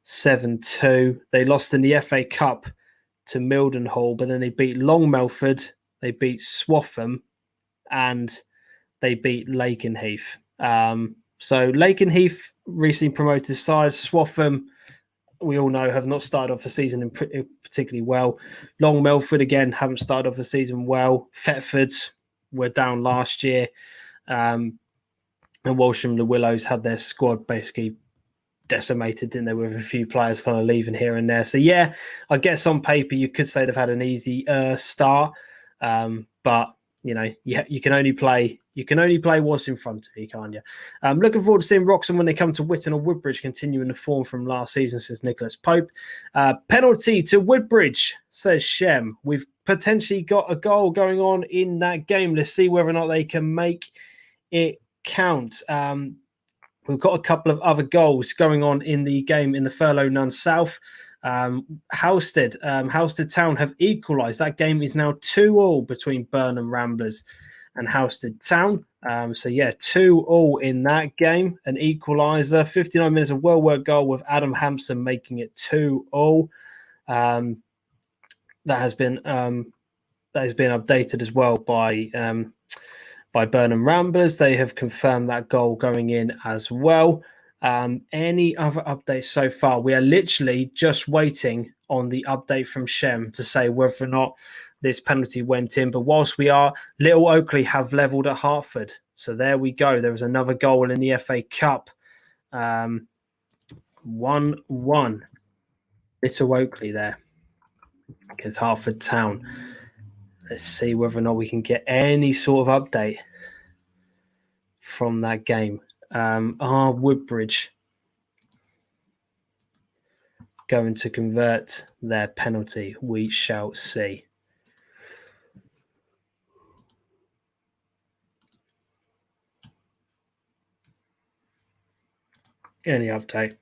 7-2. They lost in the FA Cup to Mildenhall, but then they beat Long Melford, they beat Swaffham, and they beat Lakenheath. So Lakenheath recently promoted side. Swaffham, we all know, have not started off the season particularly well. Long Melford, again, haven't started off the season well. Thetford were down last year. And Walsham Le Willows had their squad basically decimated, didn't they, with a few players kind of leaving here and there. So yeah, I guess on paper you could say they've had an easy start, but you know, you can only play what's in front of you, can't you? Looking forward to seeing Wroxham when they come to Whitton or Woodbridge, continuing the form from last season, says Nicholas Pope. Penalty to Woodbridge, says Shem. We've potentially got a goal going on in that game. Let's see whether or not they can make it count. We've got a couple of other goals going on in the game in the Furlough Nunn South. Housestead Town have equalised. That game is now 2-2 between Burnham Ramblers and Housestead Town. So yeah, 2-2 in that game. An equaliser. 59 minutes of well-worked goal with Adam Hampson making it 2-2. That has been updated as well by Burnham Ramblers. They have confirmed that goal going in as well. Any other updates so far? We are literally just waiting on the update from Shem to say whether or not this penalty went in. But whilst we are, Little Oakley have levelled at Hertford. So there we go. There was another goal in the FA Cup. 1-1. Little Oakley there against Hertford Town. Let's see whether or not we can get any sort of update from that game. Woodbridge going to convert their penalty? We shall see. Any update?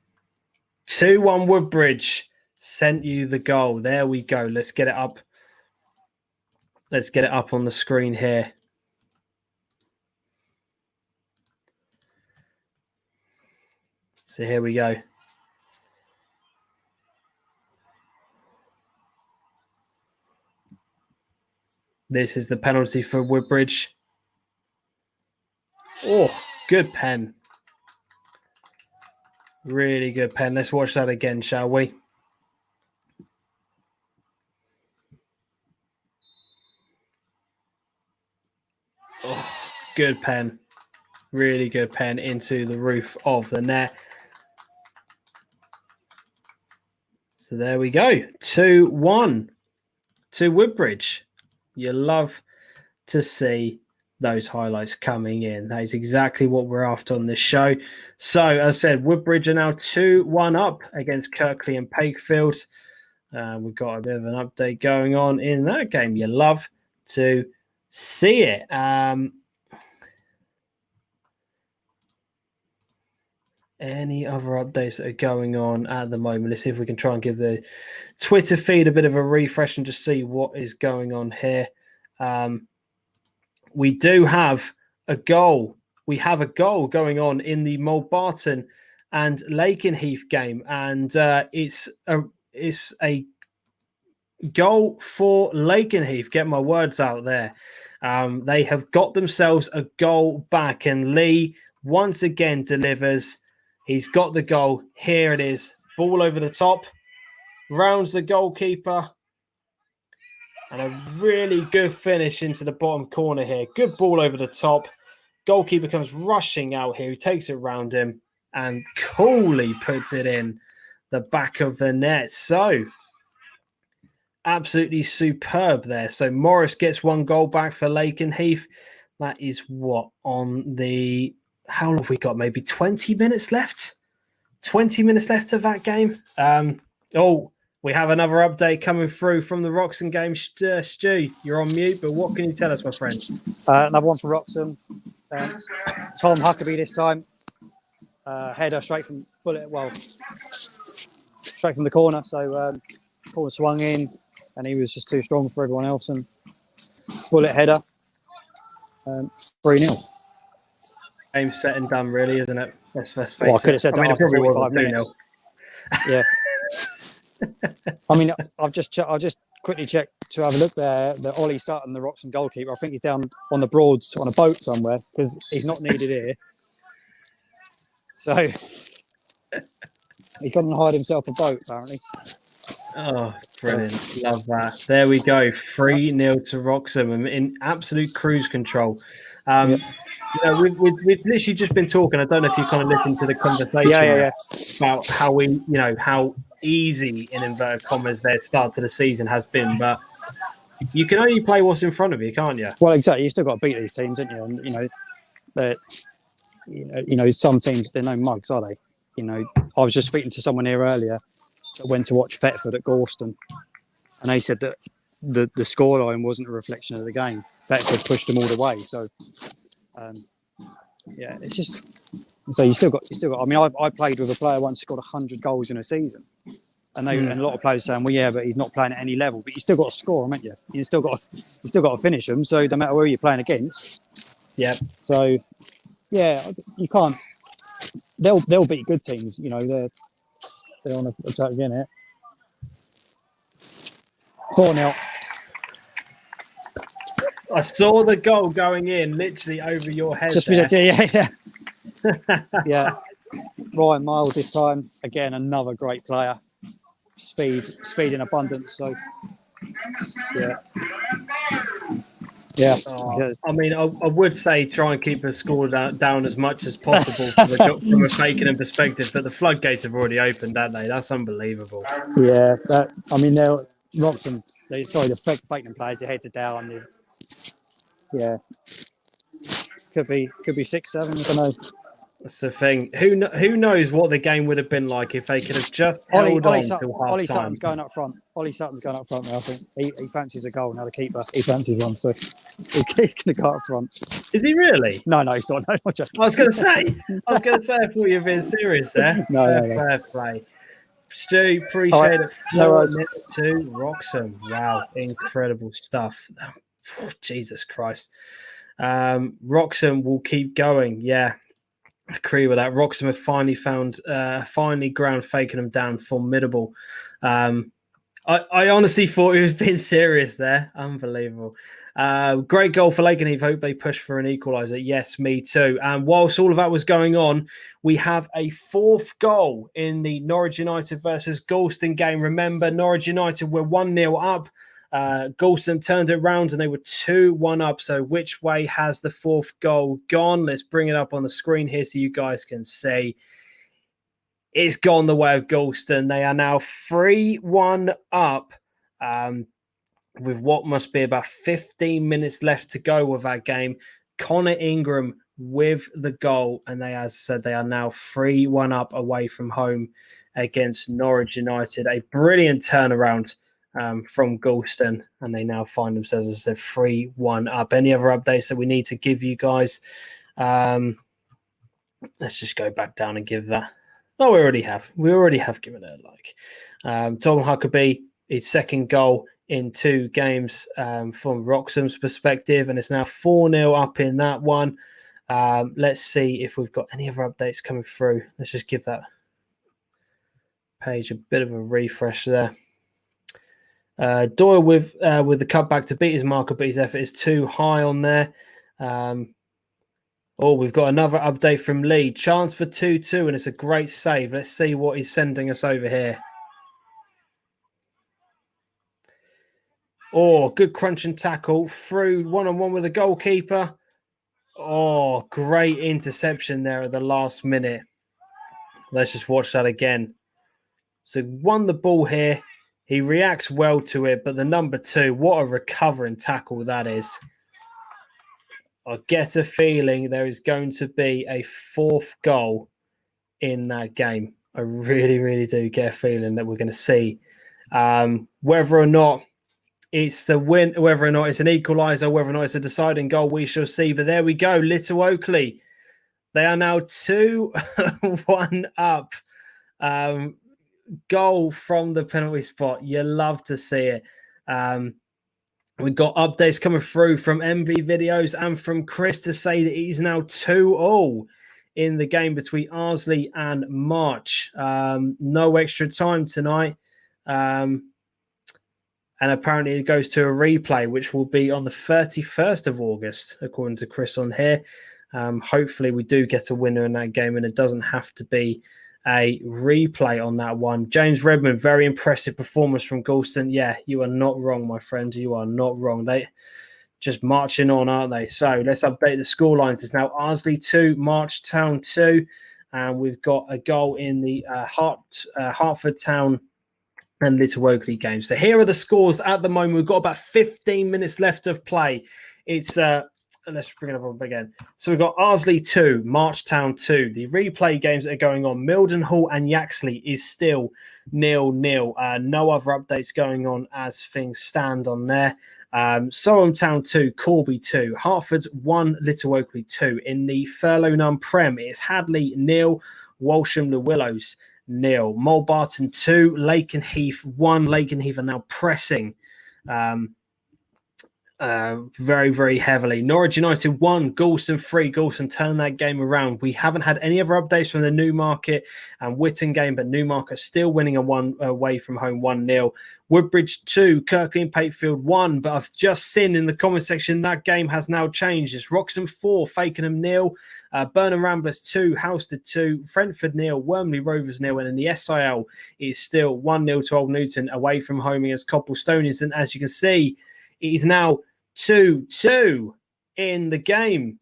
2-1 Woodbridge sent you the goal. There we go. Let's get it up. Let's get it up on the screen here. So here we go. This is the penalty for Woodbridge. Oh, good pen. Really good pen. Let's watch that again, shall we? Oh, good pen. Really good pen into the roof of the net. So there we go. 2-1 to Woodbridge. You love to see those highlights coming in. That is exactly what we're after on this show. So, as I said, Woodbridge are now 2-1 up against Kirkley and Pakefield. We've got a bit of an update going on in that game. You love to see it. Any other updates that are going on at the moment? Let's see if we can try and give the Twitter feed a bit of a refresh and just see what is going on here. We do have a goal. We have a goal going on in the Mulbarton and Lakenheath game, and it's a goal for Lakenheath. Get my words out there. They have got themselves a goal back, and Lee once again delivers. He's got the goal. Here it is. Ball over the top. Rounds the goalkeeper. And a really good finish into the bottom corner here. Good ball over the top. Goalkeeper comes rushing out here. He takes it round him and coolly puts it in the back of the net. So, absolutely superb there. So, Morris gets one goal back for Lakenheath. That is what on the... How long have we got? Maybe 20 minutes left? 20 minutes left of that game. We have another update coming through from the Wroxham game. Stu, you're on mute, but what can you tell us, my friend? Another one for Wroxham. Tom Huckabee this time. Header straight from straight from the corner. So corner swung in, and he was just too strong for everyone else. And bullet header. 3-0. Game set and done, really, isn't it? Let's face Well, I could have it. said I that mean, it after probably was 45 a 2-0. minutes. Yeah. I mean, I'll just quickly check to have a look there. The Ollie Sutton, the Wroxham goalkeeper, I think he's down on the Broads on a boat somewhere because he's not needed here. So he's gone and hired himself a boat, apparently. Oh, brilliant. Love that. There we go. 3-0 to Wroxham in absolute cruise control. You know, we've literally just been talking. I don't know if you kind of listened to the conversation about how how easy, in inverted commas, their start to the season has been. But you can only play what's in front of you, can't you? Well, exactly. You still got to beat these teams, haven't you? And some teams, they're no mugs, are they? You know, I was just speaking to someone here earlier that went to watch Thetford at Gorston, and they said that the scoreline wasn't a reflection of the game. Thetford pushed them all the way. So, it's just so you still got. I mean, I played with a player once who scored 100 goals in a season, and a lot of players saying, "Well, yeah, but he's not playing at any level." But you still got to score them, haven't you? You still got to finish them. So no matter who you're playing against. Yeah. So, yeah, you can't. They'll beat good teams. You know, they're on a attack again here. 4-0. I saw the goal going in literally over your head. Yeah. Ryan Miles this time. Again, another great player. Speed in abundance. So, yeah. Yeah. I mean, I would say try and keep the score down as much as possible from a Fakenham perspective, but the floodgates have already opened, haven't they? That's unbelievable. Yeah. Wroxham, the Fakenham players are headed down. Yeah. Could be 6-7. I don't know. That's the thing. Who knows what the game would have been like if they could have just held on till half Ollie time. Sutton's going up front. Ollie Sutton's going up front now. I think he fancies a goal now. The keeper, he fancies one, so he's going to go up front. Is he really? No, he's not. No, I was going to say. I thought you were being serious there. Fair play. Stu, appreciate it. 4-0 to Wroxham. Wow, incredible stuff. Oh, Jesus Christ. Wroxham will keep going. Yeah, I agree with that. Wroxham have finally ground Fakenham down. Formidable. I honestly thought he was being serious there. Unbelievable. Great goal for Lakenheath. Hope they push for an equaliser. Yes, me too. And whilst all of that was going on, we have a fourth goal in the Norwich United versus Galston game. Remember, Norwich United were 1-0 up. Galston turned it around and they were 2-1 up. So which way has the fourth goal gone? Let's bring it up on the screen here so you guys can see. It's gone the way of Galston. They are now 3-1 up. With what must be about 15 minutes left to go with that game. Connor Ingram with the goal. And they, as I said, they are now 3-1 up away from home against Norwich United. A brilliant turnaround from Galston. And they now find themselves, as I said, 3-1 up. Any other updates that we need to give you guys? Let's just go back down and give that. Oh, we already have. We already have given it a like. Tom Huckabee, his second goal in 2 games from Wroxham's perspective, and it's now 4-0 up in that one. Let's see if we've got any other updates coming through. Let's just give that page a bit of a refresh there. Doyle with the cutback to beat his marker, but his effort is too high on there. We've got another update from Lee. Chance for 2-2, and it's a great save. Let's see what he's sending us over here. Oh, good crunch and tackle through one-on-one with the goalkeeper. Oh, great interception there at the last minute. Let's just watch that again. So won the ball here. He reacts well to it, but the number 2, what a recovering tackle that is. I get a feeling there is going to be a 4th goal in that game. I really, really do get a feeling that we're going to see. Whether or not it's the win, whether or not it's an equaliser, whether or not it's a deciding goal, we shall see. But there we go. Little Oakley. They are now 2-1 up. Goal from the penalty spot. You love to see it. We've got updates coming through from MV Videos and from Chris to say that he's now 2-2 in the game between Arsley and March. No extra time tonight. And apparently it goes to a replay, which will be on the 31st of August, according to Chris on here. Hopefully we do get a winner in that game and it doesn't have to be a replay on that one. James Redmond, very impressive performance from Galston. Yeah, you are not wrong, my friend. You are not wrong. They just marching on, aren't they? So let's update the score lines. It's now Arsley 2, Marchtown 2. And we've got a goal in the Hertford Town and Little Oakley game. So here are the scores at the moment. We've got about 15 minutes left of play. It's let's bring it up again. So we've got Arsley 2, Marchtown 2. The replay games that are going on, Mildenhall and Yaxley is still 0-0. No other updates going on as things stand on there. Soham Town 2, Corby 2, Hertford's 1, Little Oakley 2. In the Furlough Nunn Prem, it's Hadley 0, Walsham the Willows 0. Mulbarton 2, Lakenheath 1. Lakenheath are now pressing very, very heavily. Norwich United 1, Galston 3. Galston turned that game around. We haven't had any other updates from the Newmarket and Witton game, but Newmarket still winning away from home 1-0. Woodbridge 2, Kirkley and Patefield 1. But I've just seen in the comment section that game has now changed. It's Wroxham 4, Fakenham 0. Burnham Ramblers 2, Housestead 2, Brentford 0, Wormley Rovers 0, and in the SIL is still 1-0 to Old Newton away from home against Copplestonians. And as you can see, it is now 2-2 in the game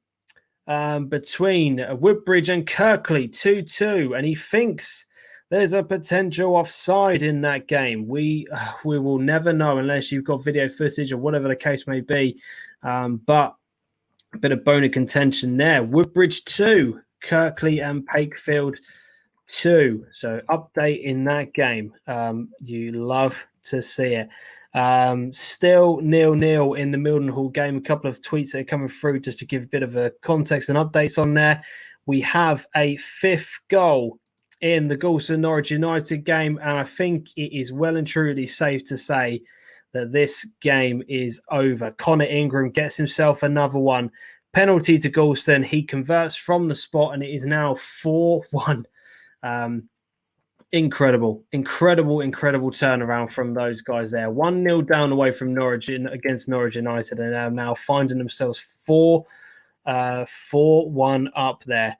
between Woodbridge and Kirkley, 2-2, and he thinks there's a potential offside in that game. We will never know unless you've got video footage or whatever the case may be, but a bit of bone of contention there. Woodbridge 2, Kirkley and Pakefield 2. So update in that game. You love to see it. Still 0-0 in the Mildenhall game. A couple of tweets that are coming through just to give a bit of a context and updates on there. We have a 5th goal in the Galston Norwich United game, and I think it is well and truly safe to say that this game is over. Connor Ingram gets himself another one. Penalty to Galston. He converts from the spot, and it is now 4-1. Incredible turnaround from those guys there. 1-0 down away from Norwich against Norwich United, and are now finding themselves 4-1 up there.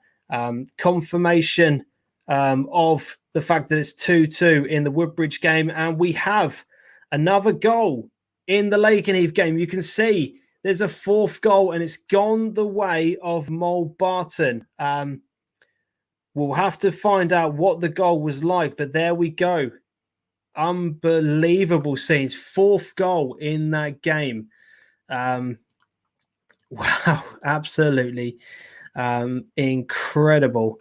Confirmation of the fact that it's 2-2 in the Woodbridge game, and we have another goal in the Lakenheath game. You can see there's a 4th goal, and it's gone the way of Mulbarton. We'll have to find out what the goal was like, but there we go. Unbelievable scenes. 4th goal in that game. Wow, absolutely incredible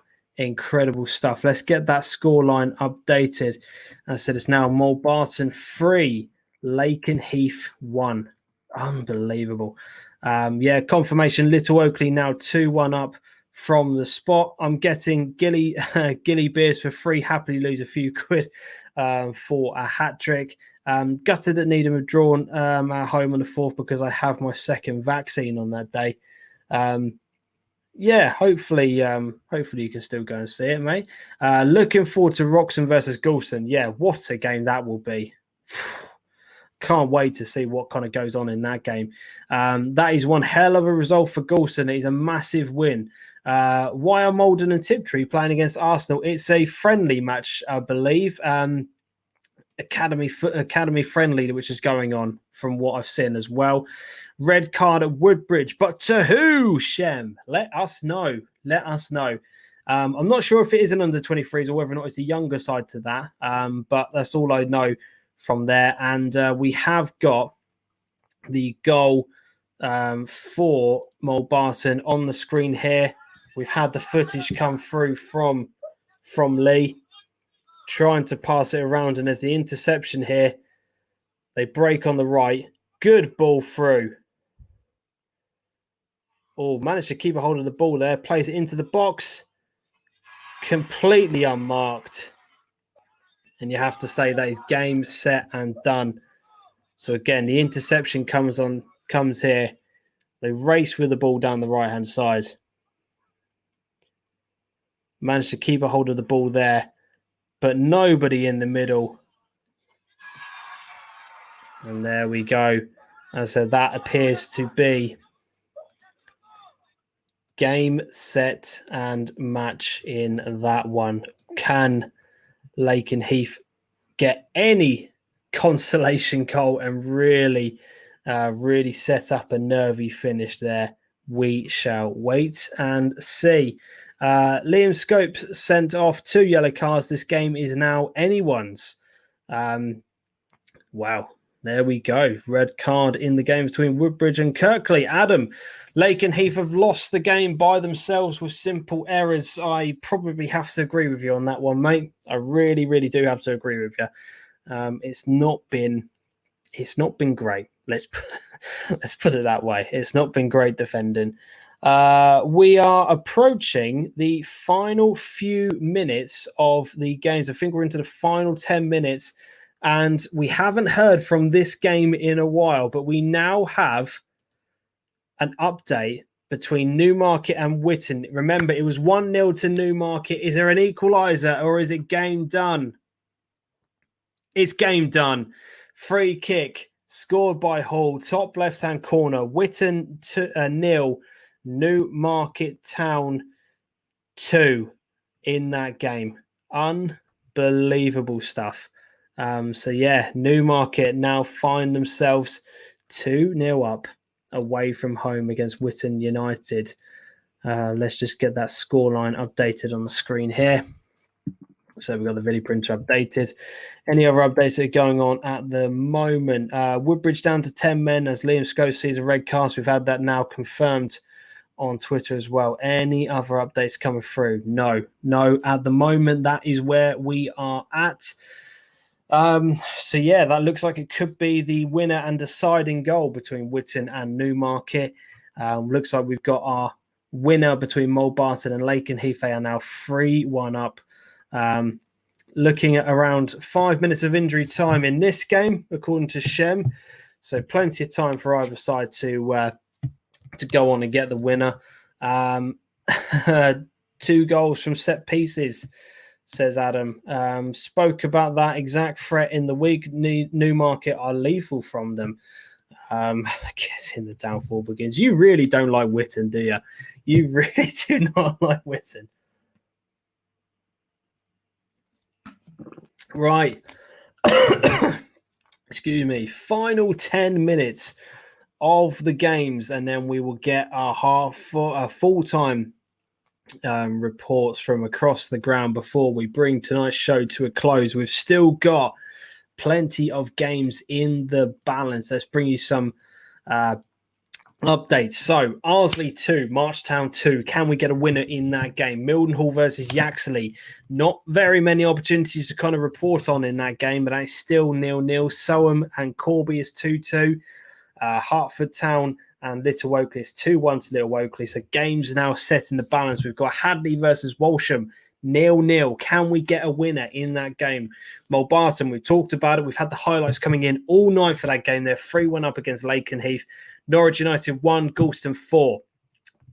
stuff. Let's get that scoreline updated. I said it's now Mulbarton 3, Lakenheath 1. Unbelievable. Confirmation. Little Oakley now 2-1 up from the spot. I'm getting Gilly Beers for free. Happily lose a few quid for a hat trick. Gutted that Needham have drawn at home on the 4th because I have my 2nd vaccine on that day. Hopefully you can still go and see it, mate. Looking forward to Wroxham versus Galston. Yeah, what a game that will be. Can't wait to see what kind of goes on in that game. That is one hell of a result for Galston. It is a massive win. Why are Malden and Tiptree playing against Arsenal? It's a friendly match, I believe. Academy friendly, which is going on from what I've seen as well. Red card at Woodbridge, but to who, Shem? Let us know. I'm not sure if it is an under 23s or whether or not it's the younger side to that, but that's all I know from there. And we have got the goal for Mulbarton on the screen here. We've had the footage come through from Lee trying to pass it around, and there's the interception here. They break on the right. Good ball through. Oh, managed to keep a hold of the ball there. Plays it into the box. Completely unmarked. And you have to say that is game, set, and done So again, the interception comes here. They race with the ball down the right-hand side. Managed to keep a hold of the ball there, but nobody in the middle. And there we go. And so that appears to be game, set, and match in that one. Can Lakenheath get any consolation goal and really set up a nervy finish there? We shall wait and see. Liam Scopes sent off 2 yellow cards. This game is now anyone's. Wow. There we go. Red card in the game between Woodbridge and Kirkley. Adam, Lakenheath have lost the game by themselves with simple errors. I probably have to agree with you on that one, mate. I really, really do have to agree with you. It's not been great. Let's put it that way. It's not been great defending. We are approaching the final few minutes of the games. I think we're into the final 10 minutes. And we haven't heard from this game in a while, but we now have an update between Newmarket and Witton. Remember, it was 1-0 to Newmarket. Is there an equaliser or is it game done? It's game done. Free kick scored by Hall, top left-hand corner. Witton 0, Newmarket Town 2 in that game. Unbelievable stuff. So yeah, Newmarket now find themselves 2-0 up away from home against Witton United. Let's just get that scoreline updated on the screen here. So we've got the video printer updated. Any other updates that are going on at the moment? Woodbridge down to 10 men as Liam Scott sees a red card. We've had that now confirmed on Twitter as well. Any other updates coming through? No. At the moment, that is where we are at. So yeah, that looks like it could be the winner and deciding goal between Witton and Newmarket. Looks like we've got our winner between Mulbarton and Lakenheath. They are now 3-1 up. Looking at around 5 minutes of injury time in this game, according to Shem. So plenty of time for either side to go on and get the winner. 2 goals from set pieces, says Adam. Spoke about that exact threat in the week. Newmarket are lethal from them. I guess in the downfall begins. You really don't like Witton, do you? You really do not like Witton. Right. Excuse me. Final 10 minutes of the games, and then we will get our full-time reports from across the ground before we bring tonight's show to a close. We've still got plenty of games in the balance. Let's bring you some updates. So Arsley 2, Marchtown 2. Can we get a winner in that game? Mildenhall versus Yaxley. Not very many opportunities to kind of report on in that game, but it's still 0-0. Soham and Corby is 2-2. Hertford Town and Little Oakley is 2-1 to Little Oakley. So games now set in the balance. We've got Hadley versus Walsham, 0-0. Can we get a winner in that game? Mulbarton, we've talked about it. We've had the highlights coming in all night for that game. They're 3-1 up against Lakenheath. Norwich United 1, Galston 4.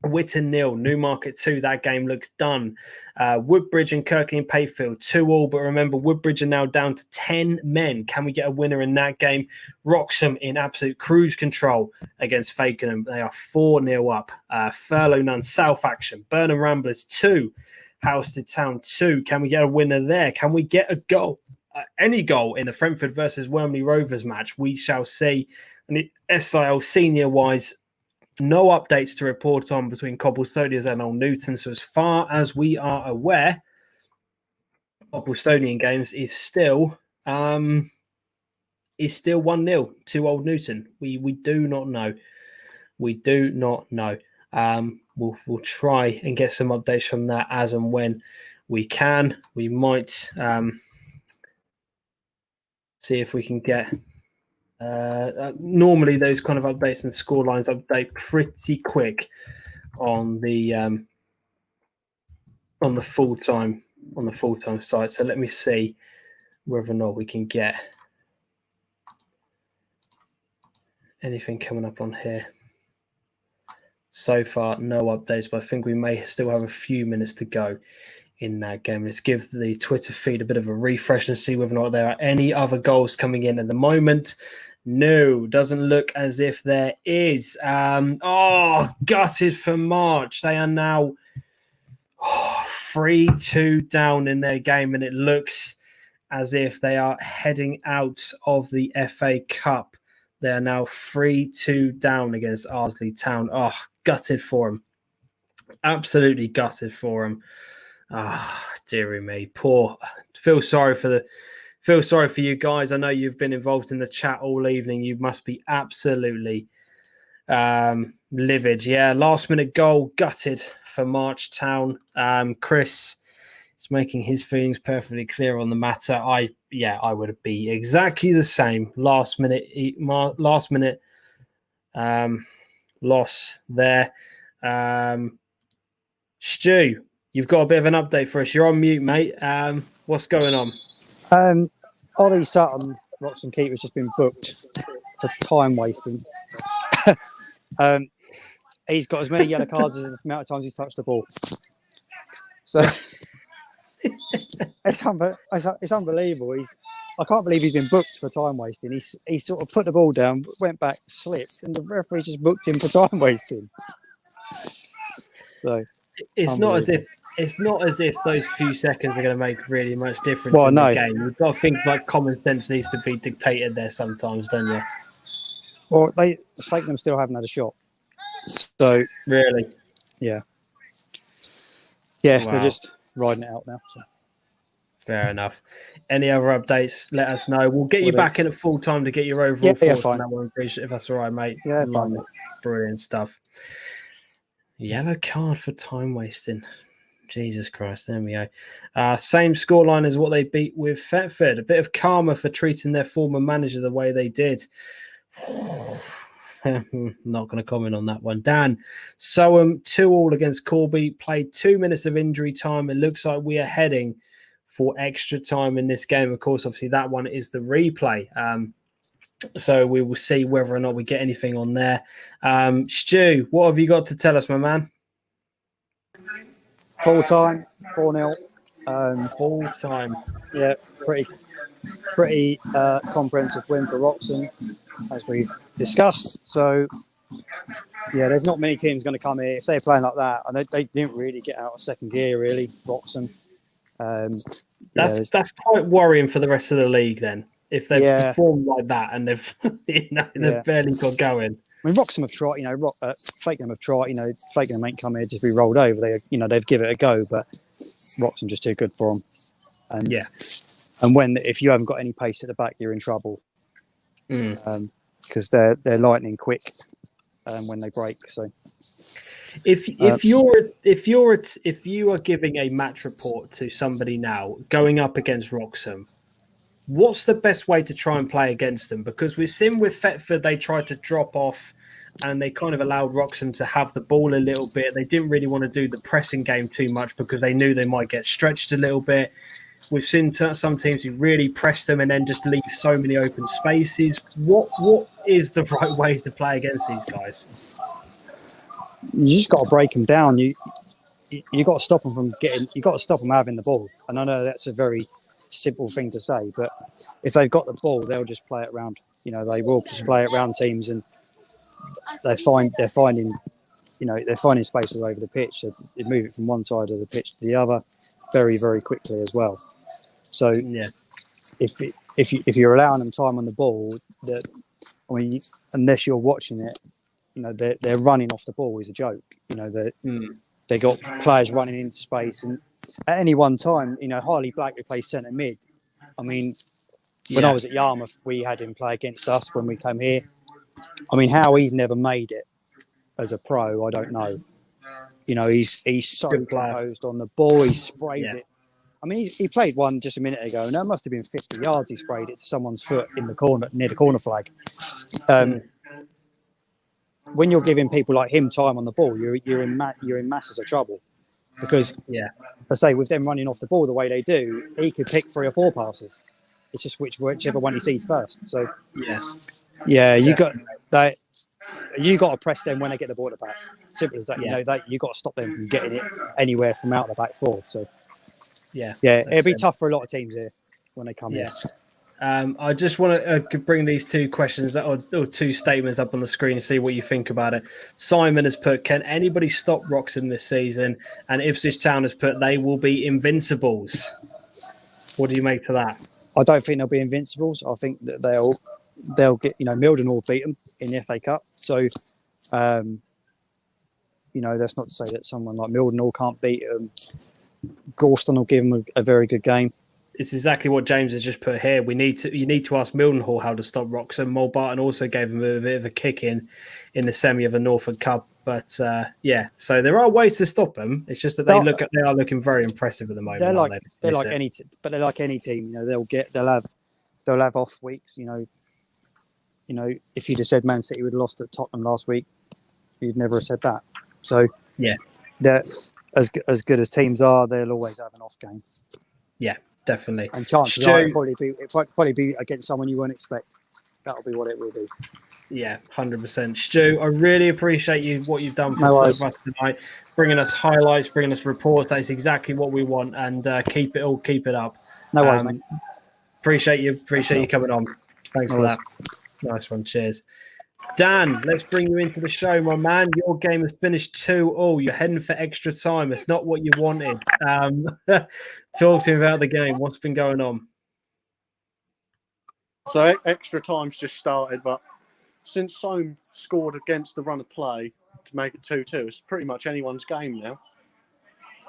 Witton 0, Newmarket 2. That game looks done. Woodbridge and Kirkley and Payfield 2-2. But remember, Woodbridge are now down to 10 men. Can we get a winner in that game? Wroxham in absolute cruise control against Fakenham. They are 4-0 up. Furlough Nunn, South Action. Burnham Ramblers 2, Housestead Town 2. Can we get a winner there? Can we get a goal? Any goal in the Brentford versus Wormley Rovers match? We shall see. And the SIL senior-wise, no updates to report on between Cobblestonians and Old Newton. So as far as we are aware, Cobblestonian games is still 1-0 to Old Newton. We do not know. We do not know. We'll try and get some updates from that as and when we can. We might see if we can get. Normally, those kind of updates and score lines update pretty quick on the full-time site. So let me see whether or not we can get anything coming up on here? So far, no updates, but I think we may still have a few minutes to go in that game. Let's give the Twitter feed a bit of a refresh and see whether or not there are any other goals coming in at the moment. No, doesn't look as if there is. Gutted for March. They are now 3-2 down in their game, and it looks as if they are heading out of the FA Cup. They are now 3-2 down against Arsley Town. Oh, gutted for them. Absolutely gutted for them. Dearie me. Poor. Feel sorry for you guys. I know you've been involved in the chat all evening. You must be absolutely livid. Yeah, last minute goal, gutted for March Town. Chris is making his feelings perfectly clear on the matter. I would be exactly the same. Last minute loss there. Stu, you've got a bit of an update for us. You're on mute, mate. What's going on? Ollie Sutton, Wroxham keeper's just been booked for time wasting. He's got as many yellow cards as the amount of times he's touched the ball. So it's unbelievable. I can't believe he's been booked for time wasting. He sort of put the ball down, went back, slipped, and the referee just booked him for time wasting. So it's not as if those few seconds are going to make really much difference in no. the game. You've got to think like common sense needs to be dictated there sometimes, don't you? Well, Fakenham still haven't had a shot. So really, yeah, wow. They're just riding it out now. So. Fair enough. Any other updates? Let us know. We'll get you back in at full time to get your overall thoughts on that one, if that's all right, mate. Yeah, fine. Brilliant stuff. Yellow card for time wasting. Jesus Christ, there we go. Same scoreline as what they beat with Thetford. A bit of karma for treating their former manager the way they did. Not going to comment on that one. Dan, Soham 2-2 against Corby. Played 2 minutes of injury time. It looks like we are heading for extra time in this game. Of course, obviously, that one is the replay. So we will see whether or not we get anything on there. Stu, what have you got to tell us, my man? Full time, 4-0. Full time. Yeah, pretty comprehensive win for Wroxham, as we've discussed. So, yeah, there's not many teams going to come here if they're playing like that, and they didn't really get out of second gear, really. Wroxham. That's quite worrying for the rest of the league, then, if they've performed like that and they've they've barely got going. I mean, Wroxham have tried. Fakenham have tried. Fakenham ain't come here just to be rolled over. They've given it a go, but Wroxham just too good for them. And if you haven't got any pace at the back, you're in trouble. Because they're lightning quick when they break. So if you are giving a match report to somebody now going up against Wroxham, what's the best way to try and play against them? Because we've seen with Thetford, they tried to drop off and they kind of allowed Wroxham to have the ball a little bit. They didn't really want to do the pressing game too much because they knew they might get stretched a little bit. We've seen some teams who really press them and then just leave so many open spaces. What is the right ways to play against these guys? You just got to break them down. You got to stop them from getting. You got to stop them having the ball. And I know that's a very simple thing to say, but if they've got the ball, they'll just play it around. They will just play it around teams, and they're finding space all over the pitch. They move it from one side of the pitch to the other very, very quickly as well. So if you're allowing them time on the ball, unless you're watching it, they're running off the ball is a joke. They got players running into space, and at any one time, Harley Black, who plays centre mid. I mean, when I was at Yarmouth, we had him play against us when we came here. I mean, how he's never made it as a pro, I don't know. He's so composed on the ball. He sprays it. I mean, he played one just a minute ago, and that must have been 50 yards. He sprayed it to someone's foot in the corner, near the corner flag. When you're giving people like him time on the ball, you're in masses of trouble. Because, I say, with them running off the ball the way they do, he could pick 3 or 4 passes. It's just whichever one he sees first. So, Yeah, you got that. You got to press them when they get the ball at the back. Simple as that. Yeah. You know that you got to stop them from getting it anywhere from out the back forward. So Yeah, it'll be tough for a lot of teams here when they come here. I just want to bring these two questions or two statements up on the screen and see what you think about it. Simon has put, can anybody stop Wroxham this season? And Ipswich Town has put, they will be invincibles. What do you make to that? I don't think they'll be invincibles. I think that they'll get, Milden will beat them in the FA Cup. So, that's not to say that someone like Milden can't beat them. Gorston will give them a very good game. It's exactly what James has just put here. You need to ask Mildenhall how to stop Wroxham. Mulbarton also gave him a bit of a kick in the semi of the Norfolk Cup. But so there are ways to stop them. It's just that they are looking very impressive at the moment. They're like any team. They'll have off weeks. If you'd have said Man City would have lost at Tottenham last week, you'd never have said that. So they're as good as teams are. They'll always have an off game. Yeah, definitely. And chances are it'll probably be against someone you won't expect. That'll be what it will be. Yeah, 100%. Stu, I really appreciate what you've done for us tonight, bringing us highlights, bringing us reports. That's exactly what we want, and keep it up. No worries, mate. Appreciate you coming on. Thanks for that. Nice one. Cheers. Dan, let's bring you into the show, my man. Your game has finished 2-2. You're heading for extra time. It's not what you wanted. Talk to me about the game. What's been going on? So extra time's just started, but since Soam scored against the run of play to make it 2-2, it's pretty much anyone's game now.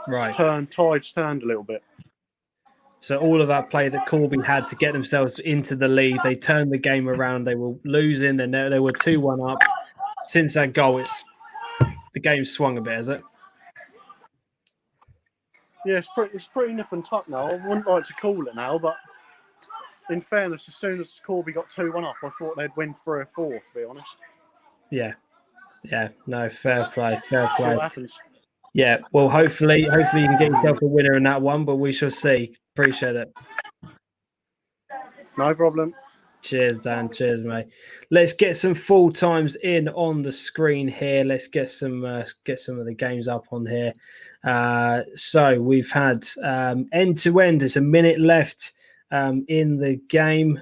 Right. Tide's turned a little bit. So all of that play that Corby had to get themselves into the lead, they turned the game around. They were losing, and they were 2-1 up. Since that goal, the game swung a bit, has it? Yeah, it's pretty nip and tuck now. I wouldn't like to call it now, but in fairness, as soon as Corby got 2-1 up, I thought they'd win 3 or 4, to be honest. Yeah. No, fair play. See what happens. Yeah, well, hopefully you can get yourself a winner in that one, but we shall see. Appreciate it. No problem. Cheers, Dan. Cheers, mate. Let's get some full times in on the screen here. Let's get some of the games up on here. So we've had end to end. There's a minute left in the game.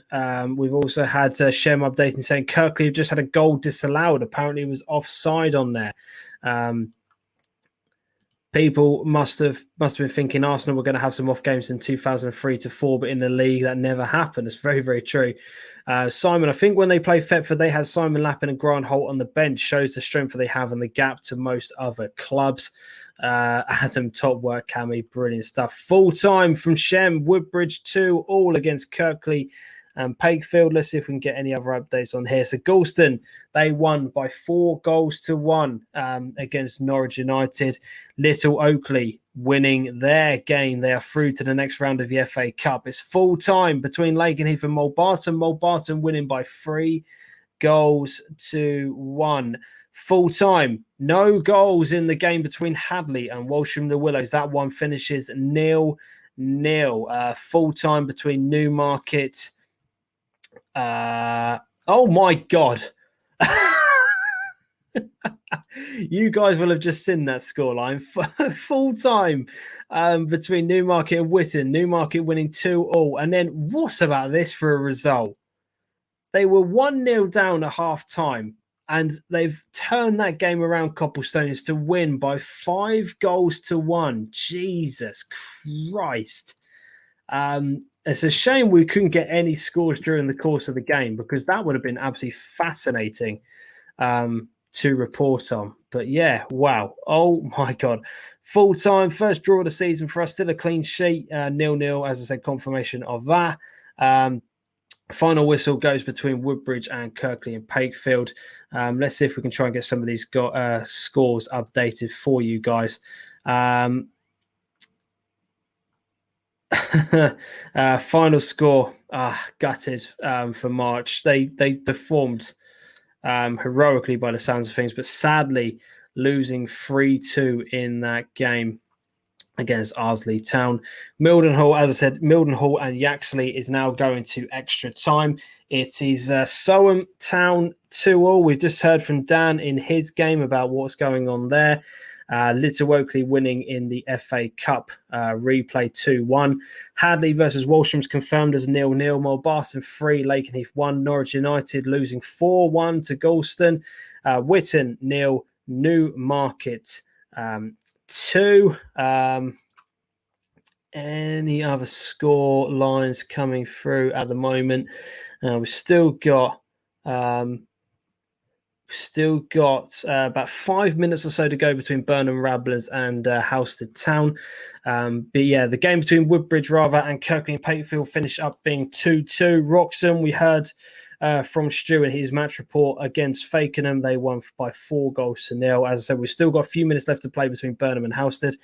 We've also had Shem updating saying Kirkley have just had a goal disallowed. Apparently, it was offside on there. People must have been thinking Arsenal were going to have some off games in 2003-4, but in the league that never happened. It's very, very true. Simon, I think when they play Thetford, they had Simon Lappin and Grant Holt on the bench. Shows the strength that they have and the gap to most other clubs. Adam, top work, Cammy, brilliant stuff. Full time from Shem, Woodbridge 2-2 against Kirkley and Pakefield. Let's see if we can get any other updates on here. So Galston, they won by 4-1 against Norwich United. Little Oakley winning their game. They are through to the next round of the FA Cup. It's full time between Lakenheath and Mulbarton. Mulbarton winning by 3-1. Full time, no goals in the game between Hadley and Walsham the Willows. That one finishes 0-0. Full time between Newmarket. Oh my God. You guys will have just seen that scoreline. Full time between Newmarket and Witton. Newmarket winning 2-2. And then what about this for a result? They were 1-0 down at half time, and they've turned that game around, Copplestones, to win by 5-1. Jesus Christ. It's a shame we couldn't get any scores during the course of the game, because that would have been absolutely fascinating to report on. But yeah, wow. Oh my God. Full time, first draw of the season for us, still a clean sheet, 0-0, as I said, confirmation of that. Final whistle goes between Woodbridge and Kirkley and Pakefield. Let's see if we can try and get some of these scores updated for you guys. Final score, gutted for March. They performed heroically by the sounds of things, but sadly losing 3-2 in that game against Arsley Town. Mildenhall, as I said, Mildenhall and Yaxley is now going to extra time. It is Soham Town 2-all. We've just heard from Dan in his game about what's going on there. Little Oakley winning in the FA Cup replay 2-1. Hadley versus Walsham's confirmed as 0-0. Mulbarton 3, Lakenheath 1. Norwich United losing 4-1 to Galston. Witton 0, Newmarket 2. Any other score lines coming through at the moment? We've still got about 5 minutes or so to go between Burnham Ramblers and Housestead Town. But yeah, the game between Woodbridge Rather and Kirkland Patefield finished up being 2-2. Wroxham, we heard from Stu in his match report against Fakenham. They won by 4-0. As I said, we've still got a few minutes left to play between Burnham and Housestead.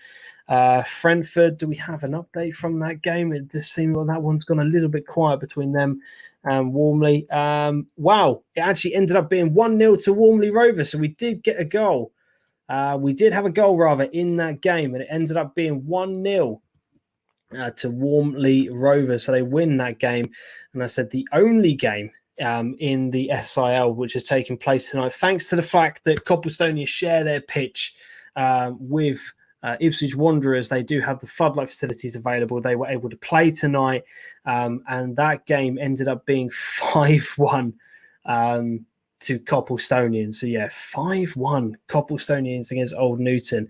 Frentford, do we have an update from that game? It just seems like that one's gone a little bit quiet between them and Warmley. Wow, it actually ended up being 1-0 to Warmley Rovers, so we did get a goal. We did have a goal, rather, in that game, and it ended up being 1-0 to Warmley Rovers, so they win that game. And I said the only game in the SIL which is taking place tonight, thanks to the fact that Coplestonians share their pitch with Ipswich Wanderers. They do have the floodlight facilities available. They were able to play tonight, and that game ended up being 5-1 to Coplestonians. So yeah, 5-1 Coplestonians against Old Newton.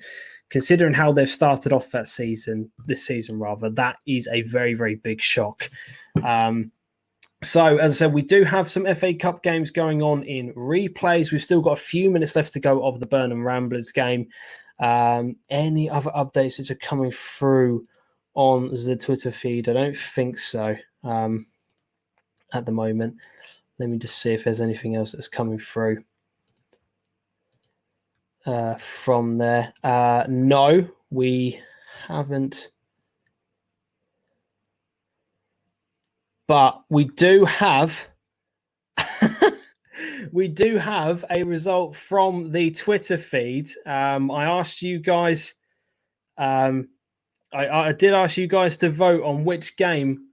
Considering how they've started off this season, that is a very, very big shock. So, as I said, we do have some FA Cup games going on in replays. We've still got a few minutes left to go of the Burnham Ramblers game. Any other updates that are coming through on the Twitter feed? I don't think so at the moment. Let me just see if there's anything else that's coming through from there. No, we haven't. But we do have a result from the Twitter feed. I asked you guys, I did ask you guys to vote on which game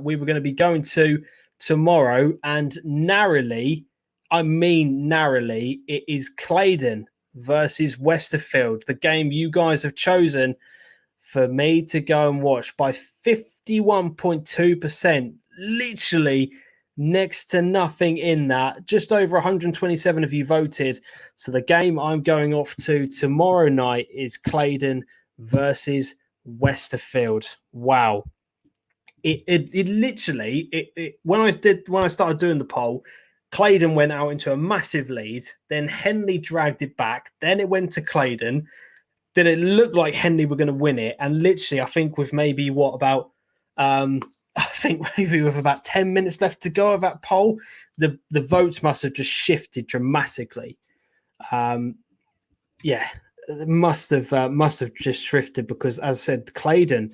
we were going to be going to tomorrow, and narrowly, it is Claydon versus Westerfield, the game you guys have chosen for me to go and watch by 51.2%. Literally next to nothing in that. Just over 127 of you voted. So the game I'm going off to tomorrow night is Claydon versus Westerfield. Wow. It literally when I started doing the poll, Claydon went out into a massive lead. Then Henley dragged it back. Then it went to Claydon. Then it looked like Henley were going to win it. And literally, I think with maybe about 10 minutes left to go of that poll, the votes must have just shifted dramatically. It must have just shifted because, as I said, Claydon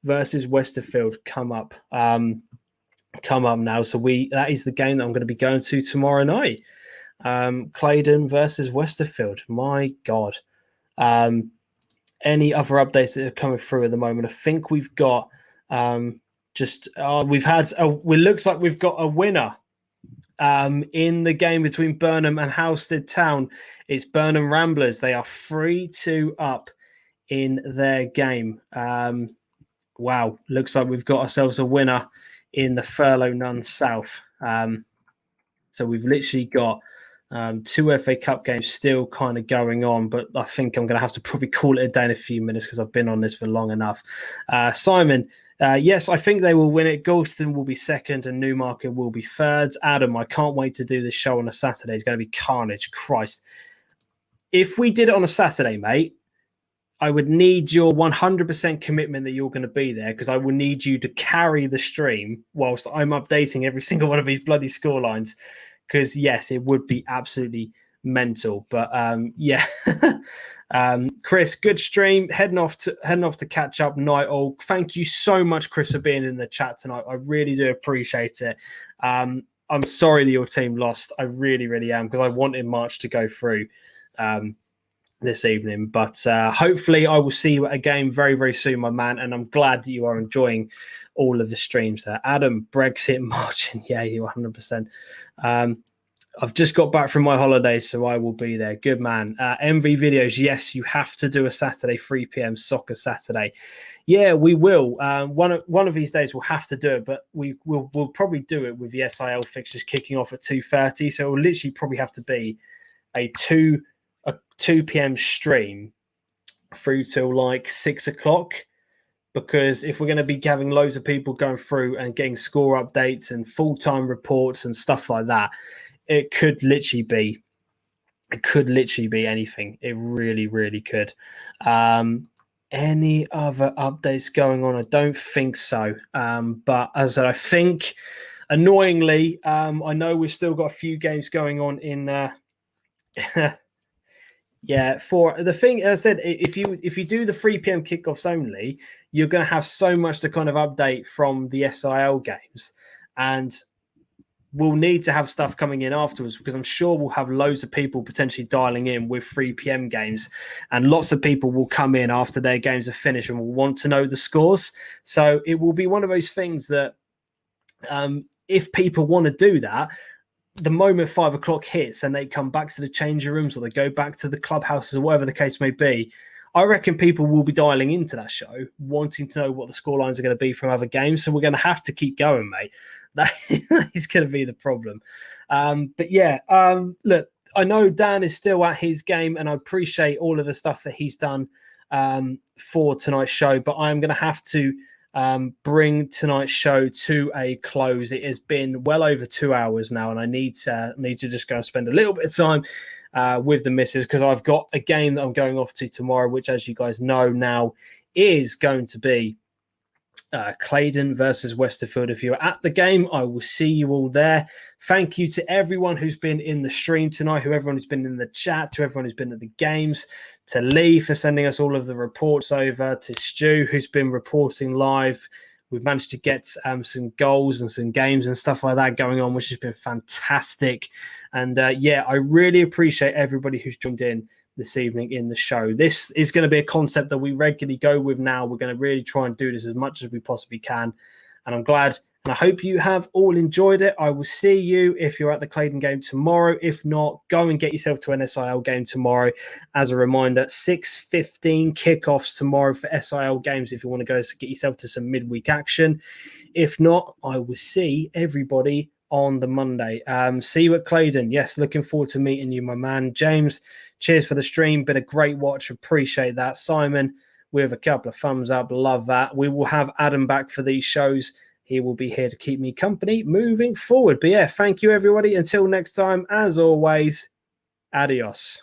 versus Westerfield come up now. So that is the game that I'm going to be going to tomorrow night. Claydon versus Westerfield. My God. Any other updates that are coming through at the moment? I think we've got it looks like we've got a winner in the game between Burnham and Housestead Town. It's Burnham Ramblers. They are 3-2 up in their game. Wow, looks like we've got ourselves a winner in the Furlough Nunn South. So we've literally got 2 FA Cup games still kind of going on, but I think I'm going to have to probably call it a day in a few minutes because I've been on this for long enough. Simon, yes, I think they will win it. Galston will be second and Newmarket will be third. Adam, I can't wait to do this show on a Saturday. It's going to be carnage. Christ. If we did it on a Saturday, mate, I would need your 100% commitment that you're going to be there, because I will need you to carry the stream whilst I'm updating every single one of these bloody scorelines. Because, yes, it would be absolutely mental. But, yeah. Chris, good stream. Heading off to catch up. Night all. Thank you so much, Chris, for being in the chat tonight. I really do appreciate it. I'm sorry that your team lost. I really, really am, because I wanted March to go through. this evening. But hopefully I will see you at a game very, very soon, my man. And I'm glad that you are enjoying all of the streams there. Adam, Brexit marching. Yeah, you 100%. I've just got back from my holiday, so I will be there. Good man. MV videos. Yes, you have to do a Saturday, 3 p.m. soccer Saturday. Yeah, we will. One of these days we'll have to do it, but we'll probably do it with the SIL fixtures kicking off at 2:30. So it'll literally probably have to be a 2 p.m. stream through till like 6 o'clock. Because if we're going to be having loads of people going through and getting score updates and full-time reports and stuff like that, it could literally be anything. It really, really could. Any other updates going on? I don't think so. But as I think, annoyingly, I know we've still got a few games going on in. Yeah, for the thing, as I said, if you do the 3 p.m. kickoffs only, you're going to have so much to kind of update from the SIL games, and we'll need to have stuff coming in afterwards, because I'm sure we'll have loads of people potentially dialing in with 3 p.m. games, and lots of people will come in after their games are finished and will want to know the scores. So it will be one of those things that if people want to do that, the moment 5 o'clock hits and they come back to the changing rooms or they go back to the clubhouses or whatever the case may be, I reckon people will be dialing into that show, wanting to know what the scorelines are going to be from other games. So we're going to have to keep going, mate. That is going to be the problem. But yeah, look, I know Dan is still at his game, and I appreciate all of the stuff that he's done for tonight's show. But I'm going to have to bring tonight's show to a close. It has been well over 2 hours now, and I need to just go and spend a little bit of time with the missus, because I've got a game that I'm going off to tomorrow, which, as you guys know now, is going to be Claydon versus Westerfield. If you're at the game, I will see you all there. Thank you to everyone who's been in the stream tonight, to everyone who's been in the chat, to everyone who's been at the games, to Lee for sending us all of the reports over, to Stu who's been reporting live. We've managed to get some goals and some games and stuff like that going on, which has been fantastic. And yeah, I really appreciate everybody who's joined in this evening in the show. This is going to be a concept that we regularly go with now. We're going to really try and do this as much as we possibly can. And I'm glad, and I hope you have all enjoyed it. I will see you if you're at the Claydon game tomorrow. If not, go and get yourself to an SIL game tomorrow. As a reminder, 6:15 kickoffs tomorrow for SIL games if you want to go get yourself to some midweek action. If not, I will see everybody on the Monday. See you at Claydon. Yes, looking forward to meeting you, my man. James, cheers for the stream. Been a great watch. Appreciate that. Simon, with a couple of thumbs up. Love that. We will have Adam back for these shows. He will be here to keep me company moving forward. But yeah, thank you, everybody. Until next time, as always, adios.